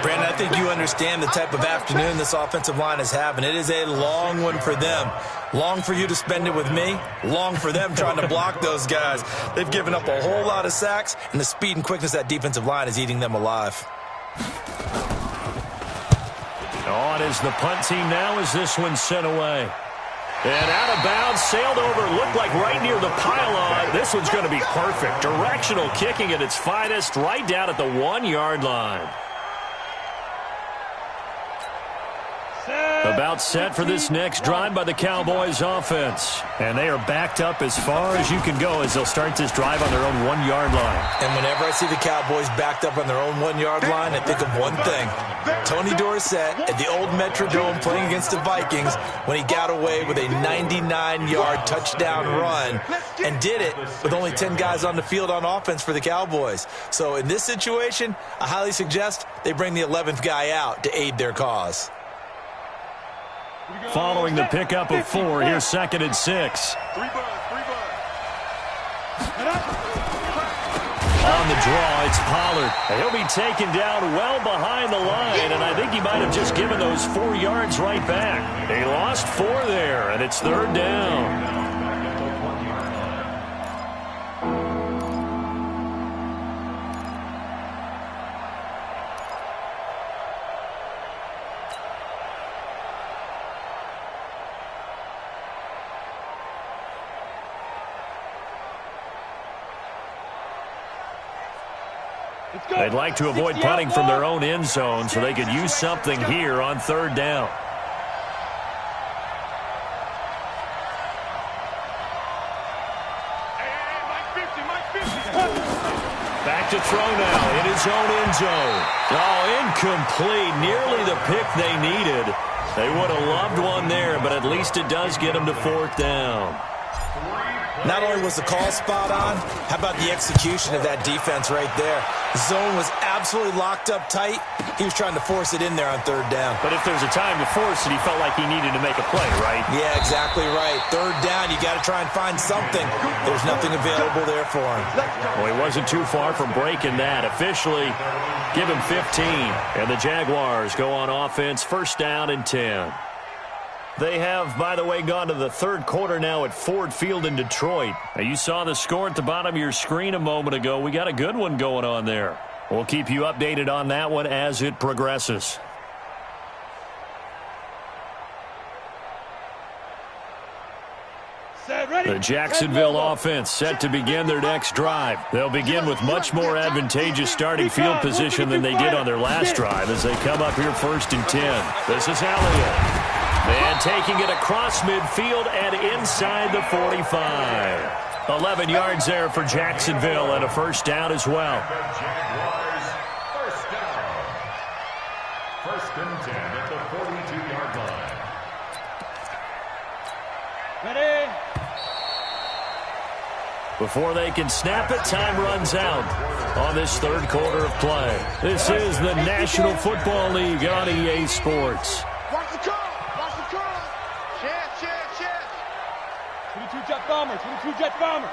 S5: Brandon, I think you understand the type of afternoon this offensive line is having. It is a long one for them. Long for you to spend it with me. Long for them trying to block those guys. They've given up a whole lot of sacks, and the speed and quickness of that defensive line is eating them alive.
S2: On is the punt team now as this one's sent away. And out of bounds, sailed over, looked like right near the pylon. This one's going to be perfect. Directional kicking at its finest, right down at the 1-yard line. About set for this next drive by the Cowboys offense. And they are backed up as far as you can go as they'll start this drive on their own 1-yard line.
S5: And whenever I see the Cowboys backed up on their own 1-yard line, I think of one thing. Tony Dorsett at the old Metrodome playing against the Vikings when he got away with a 99-yard touchdown run and did it with only 10 guys on the field on offense for the Cowboys. So in this situation, I highly suggest they bring the 11th guy out to aid their cause.
S2: Following the pickup of 4, here's 2nd and 6. On the draw, it's Pollard. He'll be taken down well behind the line, and I think he might have just given those 4 yards right back. They lost 4 there, and it's 3rd down. They'd like to avoid punting from their own end zone so they could use something here on 3rd down. Back to throw now in his own end zone. Oh, incomplete. Nearly the pick they needed. They would have loved one there, but at least it does get them to 4th down.
S5: Not only was the call spot on, how about the execution of that defense right there? The zone was absolutely locked up tight. He was trying to force it in there on 3rd down.
S2: But if there's a time to force it, he felt like he needed to make a play, right?
S5: Yeah, exactly right. 3rd down, you got to try and find something. There's nothing available there for him.
S2: Well, he wasn't too far from breaking that. Officially, give him 15. And the Jaguars go on offense, 1st down and 10. They have, by the way, gone to the 3rd quarter now at Ford Field in Detroit. Now, you saw the score at the bottom of your screen a moment ago. We got a good one going on there. We'll keep you updated on that one as it progresses. The Jacksonville offense set to begin their next drive. They'll begin with much more advantageous starting field position than they did on their last drive as they come up here 1st and 10. This is Elliott. And taking it across midfield and inside the 45. 11 yards there for Jacksonville and a 1st down as well.
S6: Jaguars, 1st down. 1st and 10 at the 42-yard line.
S3: Ready.
S2: Before they can snap it, time runs out on this third quarter of play. This is the National Football League on EA Sports.
S4: Watch the curl. Watch the curl. Chance.
S3: 22 Jet Bomber. 22 Jet Bomber.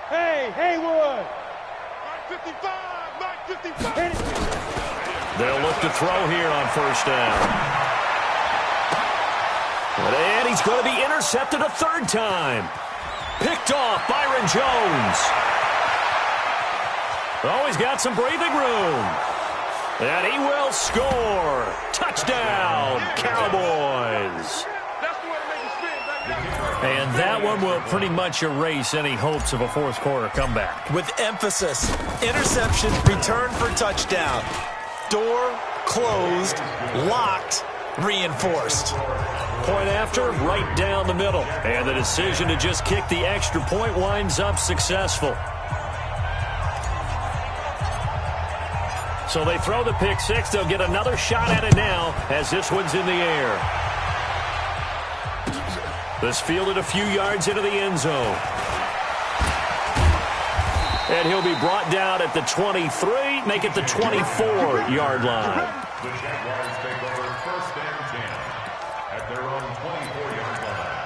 S3: Hey, Haywood.
S4: 55.
S2: They'll look to throw here on first down. And he's going to be intercepted a third time. Picked off Byron Jones. Oh, he's got some breathing room. And he will score. Touchdown, Cowboys. And that one will pretty much erase any hopes of a fourth quarter comeback.
S5: With emphasis, interception, return for touchdown. Door closed, locked, reinforced.
S2: Point after, right down the middle. And the decision to just kick the extra point winds up successful. So they throw the pick six. They'll get another shot at it now as this one's in the air. This fielded a few yards into the end zone. And he'll be brought down at the 23, make it the 24-yard line.
S6: The Jaguars take over first and 10 at their own 24-yard line.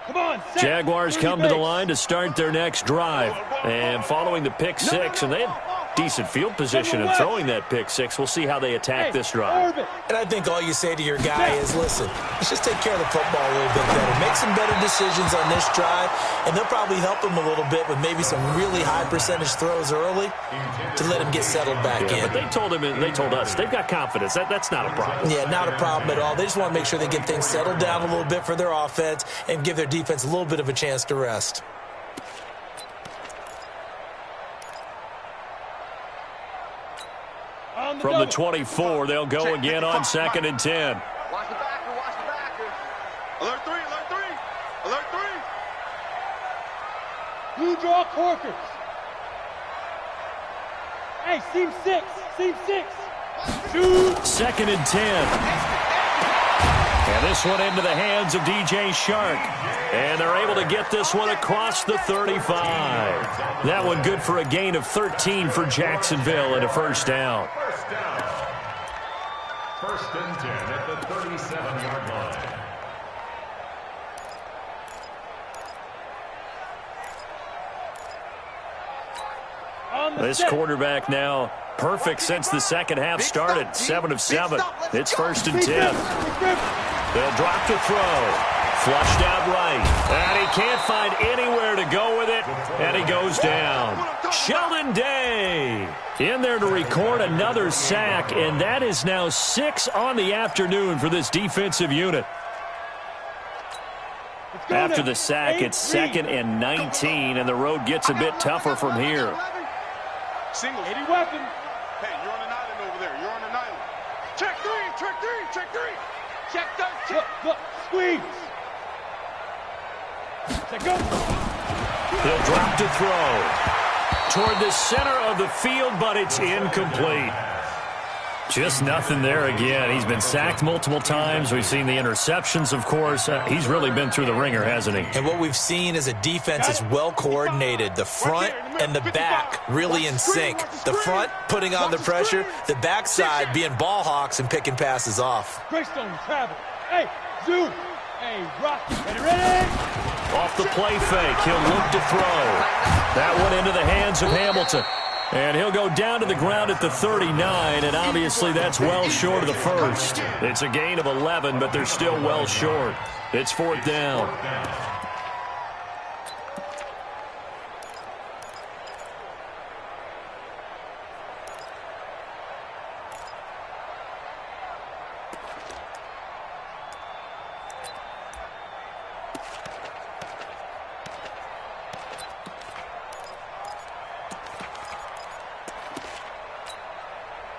S3: Come on, set.
S2: Jaguars come to the line to start their next drive. And following the pick six, and they had decent field position in throwing that pick six. We'll see how they attack this drive.
S5: And I think all you say to your guy is, listen, let's just take care of the football a little bit better. Make some better decisions on this drive, and they'll probably help him a little bit with maybe some really high percentage throws early to let him get settled back in.
S2: But they told him, and they told us, they've got confidence. That's not a problem.
S5: Yeah, not a problem at all. They just want to make sure they get things settled down a little bit for their offense and give their defense a little bit of a chance to rest.
S2: From the 24, they'll go again on 2nd and 10.
S4: Watch the backer. Alert 3. Alert 3.
S3: Blue draw Corkers. Hey, seam 6. Shoot.
S2: 2nd and 10. And this one into the hands of DJ Shark. And they're able to get this one across the 35. That one good for a gain of 13 for Jacksonville and a first down.
S6: First and 10 at the 37-yard line.
S2: This quarterback now perfect since the second half started. 7 of 7. It's first and 10. They'll drop to throw. Flushed out right. And he can't find anywhere to go with it. And he goes down. Sheldon Day in there to record another sack. And that is now 6 on the afternoon for this defensive unit. After the sack, it's 2nd and 19. And the road gets a bit tougher from here.
S4: Single.
S3: 80 weapon.
S4: Hey, you're on an island over there. You're on an island. Check 3. Check 13.
S3: Look, squeeze. Check go.
S2: He'll drop to throw toward the center of the field, but it's incomplete. Just nothing there again. He's been sacked multiple times. We've seen the interceptions, of course. He's really been through the ringer, hasn't he?
S5: And what we've seen is a defense that's well coordinated. The front and the back really in sync. The front putting on the pressure, the backside being ball hawks and picking passes off.
S3: Greystone travel. Hey, zoom. Hey, Rocky. Ready?
S2: Off the play fake, he'll look to throw. That one into the hands of Hamilton. And he'll go down to the ground at the 39, and obviously that's well short of the first. It's a gain of 11, but they're still well short. It's 4th down.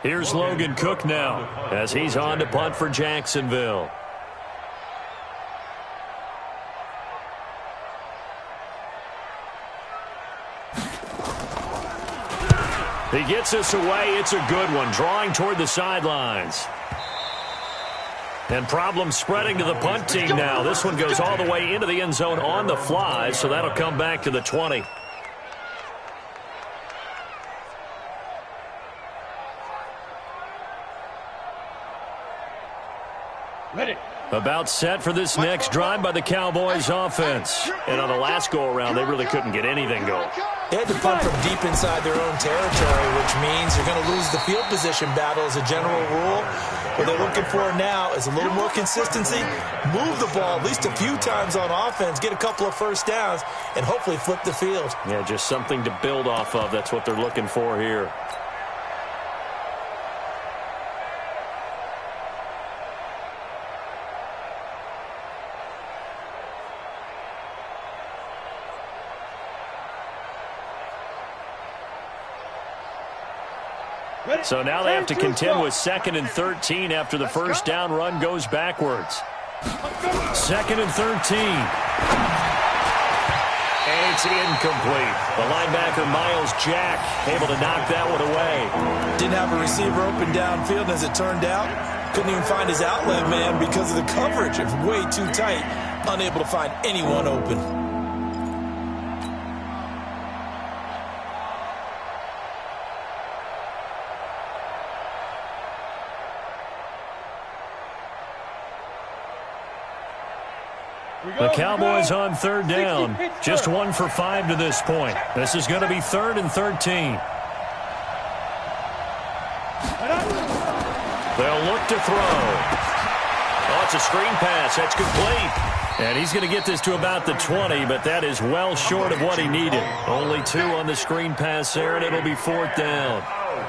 S2: Here's Logan Cook now as he's on to punt for Jacksonville. He gets us away. It's a good one, drawing toward the sidelines. And problems spreading to the punt team now. This one goes all the way into the end zone on the fly, so that'll come back to the 20.
S3: Ready.
S2: About set for this next drive by the Cowboys offense. And on the last go-around, they really couldn't get anything going.
S5: They had to punt from deep inside their own territory, which means you're going to lose the field position battle as a general rule. What they're looking for now is a little more consistency, move the ball at least a few times on offense, get a couple of first downs, and hopefully flip the field.
S2: Yeah, just something to build off of. That's what they're looking for here. So now they have to contend with 2nd and 13 after the first down run goes backwards. 2nd and 13. And it's incomplete. The linebacker, Miles Jack, able to knock that one away.
S5: Didn't have a receiver open downfield, as it turned out. Couldn't even find his outlet man because of the coverage. It was way too tight. Unable to find anyone open.
S2: The Cowboys on 3rd down. Just 1 for 5 to this point. This is going to be 3rd and 13. They'll look to throw. Oh, it's a screen pass. That's complete. And he's going to get this to about the 20, but that is well short of what he needed. Only 2 on the screen pass there, and it'll be 4th down.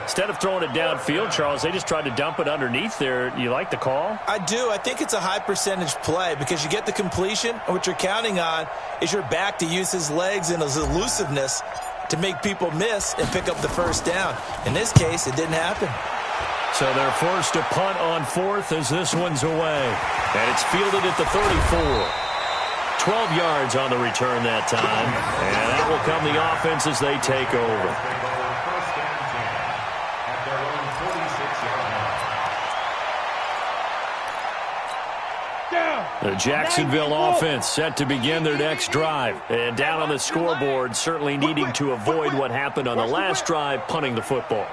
S2: Instead of throwing it downfield, Charles, they just tried to dump it underneath there. You like the call?
S5: I do. I think it's a high percentage play because you get the completion, and what you're counting on is your back to use his legs and his elusiveness to make people miss and pick up the first down. In this case, it didn't happen.
S2: So they're forced to punt on 4th as this one's away. And it's fielded at the 34. 12 yards on the return that time. And that will come the offense as they take over. The Jacksonville offense set to begin their next drive. And down on the scoreboard, certainly needing to avoid what happened on the last drive, punting the football.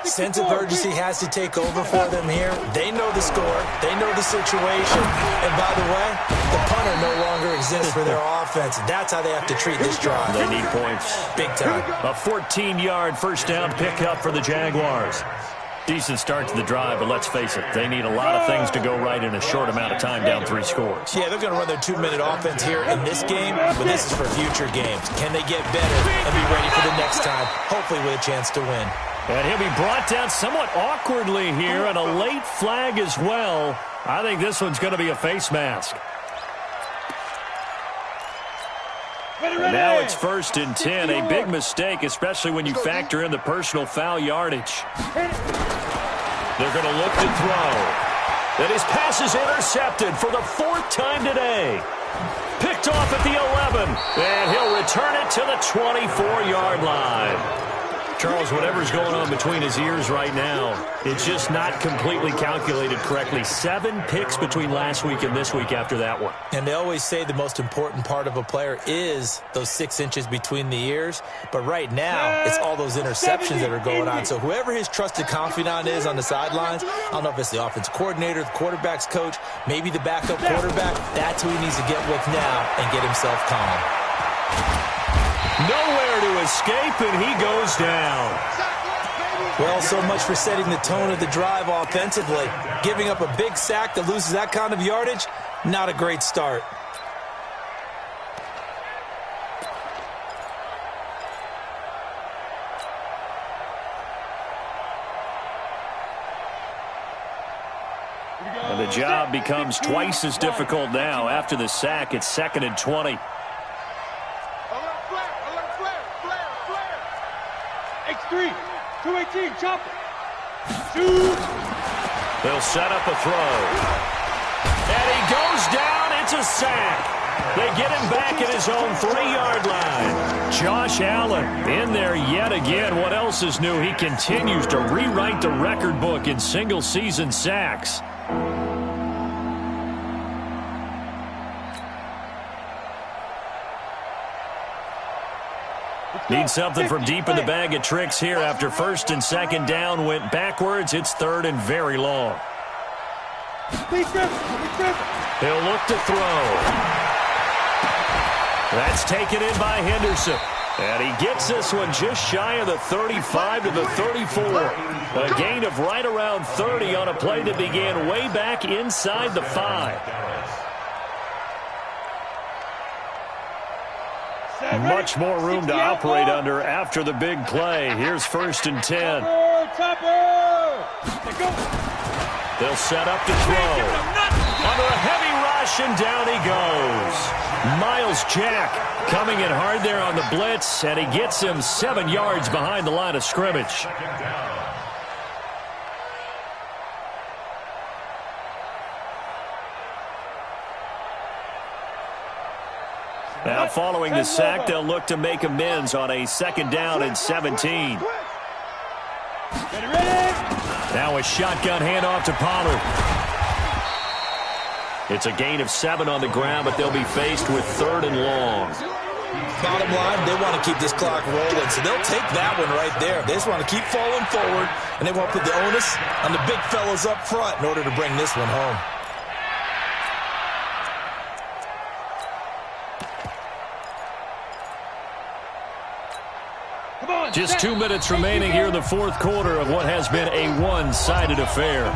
S5: Sense of urgency has to take over for them here. They know the score. They know the situation. And by the way, the punter no longer exists for their offense. That's how they have to treat this drive.
S2: They need points.
S5: Big time.
S2: A 14-yard first down pickup for the Jaguars. Decent start to the drive, but let's face it, they need a lot of things to go right in a short amount of time, down 3 scores.
S5: Yeah, they're going to run their 2-minute offense here in this game, but this is for future games. Can they get better and be ready for the next time, hopefully with a chance to win?
S2: And he'll be brought down somewhat awkwardly here, and a late flag as well. I think this one's going to be a face mask. And now it's 1st and 10, a big mistake, especially when you factor in the personal foul yardage. They're going to look to throw. That his pass is intercepted for the 4th time today. Picked off at the 11, and he'll return it to the 24-yard line. Charles, whatever's going on between his ears right now, it's just not completely calculated correctly. 7 picks between last week and this week after that one.
S5: And they always say the most important part of a player is those 6 inches between the ears. But right now, it's all those interceptions that are going on. So whoever his trusted confidant is on the sidelines, I don't know if it's the offense coordinator, the quarterback's coach, maybe the backup quarterback, that's who he needs to get with now and get himself calm.
S2: Nowhere to escape, and he goes down.
S5: Well, so much for setting the tone of the drive offensively. Giving up a big sack that loses that kind of yardage, not a great start.
S2: And the job becomes twice as difficult now. After the sack, it's 2nd and 20.
S3: X3, 218, chop it. Shoot.
S2: They'll set up a throw. And he goes down. It's a sack. They get him back at his own 3-yard line. Josh Allen in there yet again. What else is new? He continues to rewrite the record book in single-season sacks. Need something from deep in the bag of tricks here after first and second down went backwards. It's third and very long. He'll look to throw. That's taken in by Henderson. And he gets this one just shy of the 35 to the 34. A gain of right around 30 on a play that began way back inside the 5. Much more room to operate under after the big play. Here's first and 10. They'll set up to throw. Under a heavy rush, and down he goes. Miles Jack coming in hard there on the blitz, and he gets him 7 yards behind the line of scrimmage. Now following the sack, they'll look to make amends on a second down and 17. Now a shotgun handoff to Pollard. It's a gain of 7 on the ground, but they'll be faced with third and long.
S5: Bottom line, they want to keep this clock rolling, so they'll take that one right there. They just want to keep falling forward, and they want to put the onus on the big fellas up front in order to bring this one home.
S2: Just 2 minutes remaining here in the fourth quarter of what has been a one-sided affair.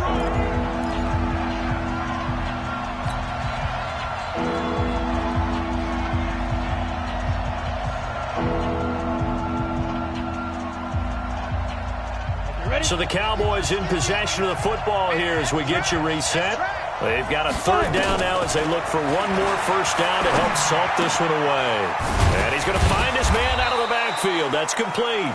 S2: So the Cowboys in possession of the football here as we get you reset. They've got a third down now as they look for one more first down to help salt this one away. And he's going to find his man out of the backfield. That's complete.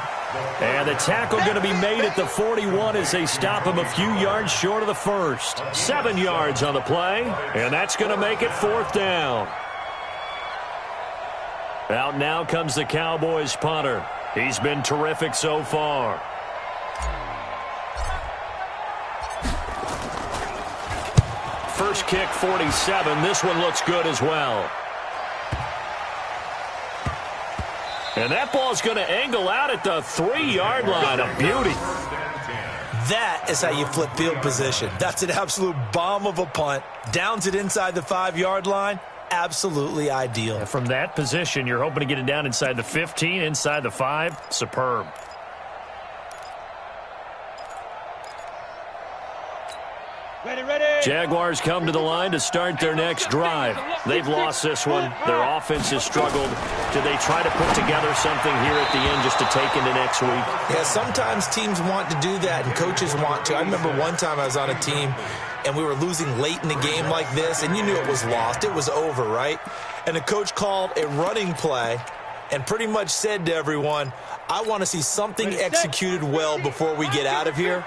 S2: And the tackle going to be made at the 41 as they stop him a few yards short of the first. 7 yards on the play, and that's going to make it fourth down. Out now comes the Cowboys punter. He's been terrific so far. First kick, 47. This one looks good as well. And that ball's going to angle out at the 3-yard line. A beauty.
S5: That is how you flip field position. That's an absolute bomb of a punt. Downs it inside the 5-yard line. Absolutely ideal.
S2: And from that position, you're hoping to get it down inside the 15, inside the 5. Superb. Jaguars come to the line to start their next drive. They've lost this one. Their offense has struggled. Do they try to put together something here at the end just to take into next week?
S5: Yeah, sometimes teams want to do that and coaches want to. I remember one time I was on a team and we were losing late in the game like this, and you knew it was lost. It was over, right? And the coach called a running play and pretty much said to everyone, I want to see something executed well before we get out of here.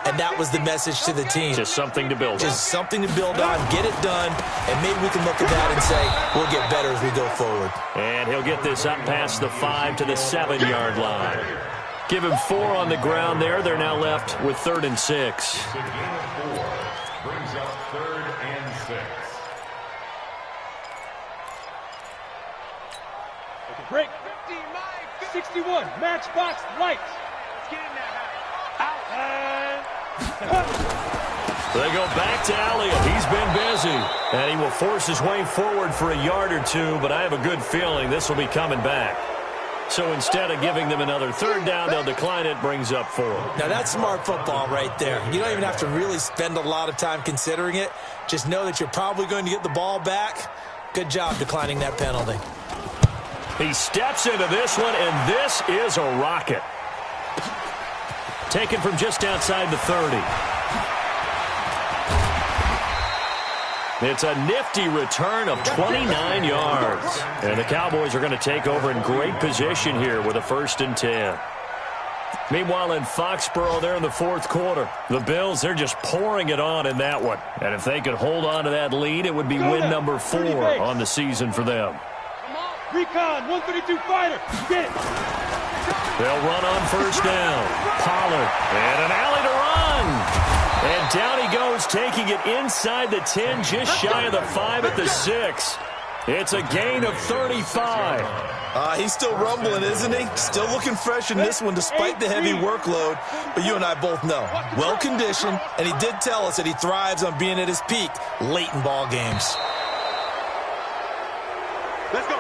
S5: And that was the message to the team.
S2: Just something to build on.
S5: Just something to build on, get it done, and maybe we can look at that and say, we'll get better as we go forward.
S2: And he'll get this up past the 5 to the 7-yard line. Give him 4 on the ground there. They're now left with 3rd and 6.
S6: Brings up 3rd and 6.
S3: Break. 61. Matchbox lights. Let's get in there. Out.
S2: They go back to Elliott. He's been busy. And he will force his way forward for a yard or two, but I have a good feeling this will be coming back. So instead of giving them another 3rd down, they'll decline it, brings up 4.
S5: Now that's smart football right there. You don't even have to really spend a lot of time considering it. Just know that you're probably going to get the ball back. Good job declining that penalty.
S2: He steps into this one, and this is a rocket. Taken from just outside the 30. It's a nifty return of 29 yards. And the Cowboys are going to take over in great position here with a 1st and 10. Meanwhile, in Foxborough, they're in the fourth quarter. The Bills, they're just pouring it on in that one. And if they could hold on to that lead, it would be win number 4 on the season for them.
S3: Recon, 132 fighter. Get it.
S2: They'll run on first down. Pollard, and an alley to run. And down he goes, taking it inside the 10, just shy of the 5 at the 6. It's a gain of 35.
S5: He's still rumbling, isn't he? Still looking fresh in this one despite the heavy workload. But you and I both know, well-conditioned, and he did tell us that he thrives on being at his peak late in ball games.
S4: Let's go.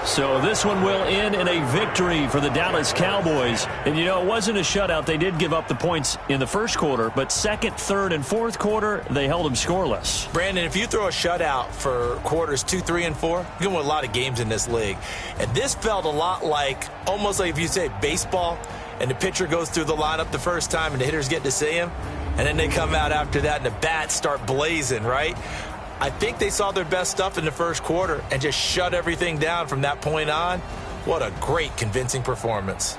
S2: So this one will end in a victory for the Dallas Cowboys. And, you know, it wasn't a shutout. They did give up the points in the first quarter, but second, third, and fourth quarter, they held them scoreless.
S5: Brandon, if you throw a shutout for quarters 2, 3, and 4, you're going to win a lot of games in this league. And this felt a lot like, almost like if you say baseball, and the pitcher goes through the lineup the first time and the hitters get to see him, and then they come out after that and the bats start blazing, right? I think they saw their best stuff in the first quarter and just shut everything down from that point on. What a great, convincing performance.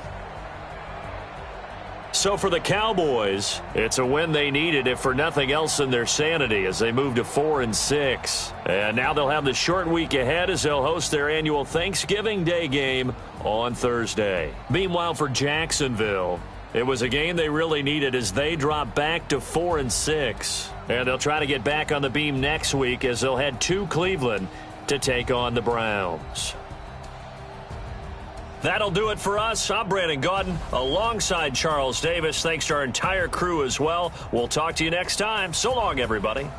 S2: So for the Cowboys, it's a win they needed, if for nothing else than their sanity, as they move to 4-6. And now they'll have the short week ahead as they'll host their annual Thanksgiving Day game on Thursday. Meanwhile, for Jacksonville, it was a game they really needed as they drop back to 4-6. And they'll try to get back on the beam next week as they'll head to Cleveland to take on the Browns. That'll do it for us. I'm Brandon Gaudin alongside Charles Davis. Thanks to our entire crew as well. We'll talk to you next time. So long, everybody.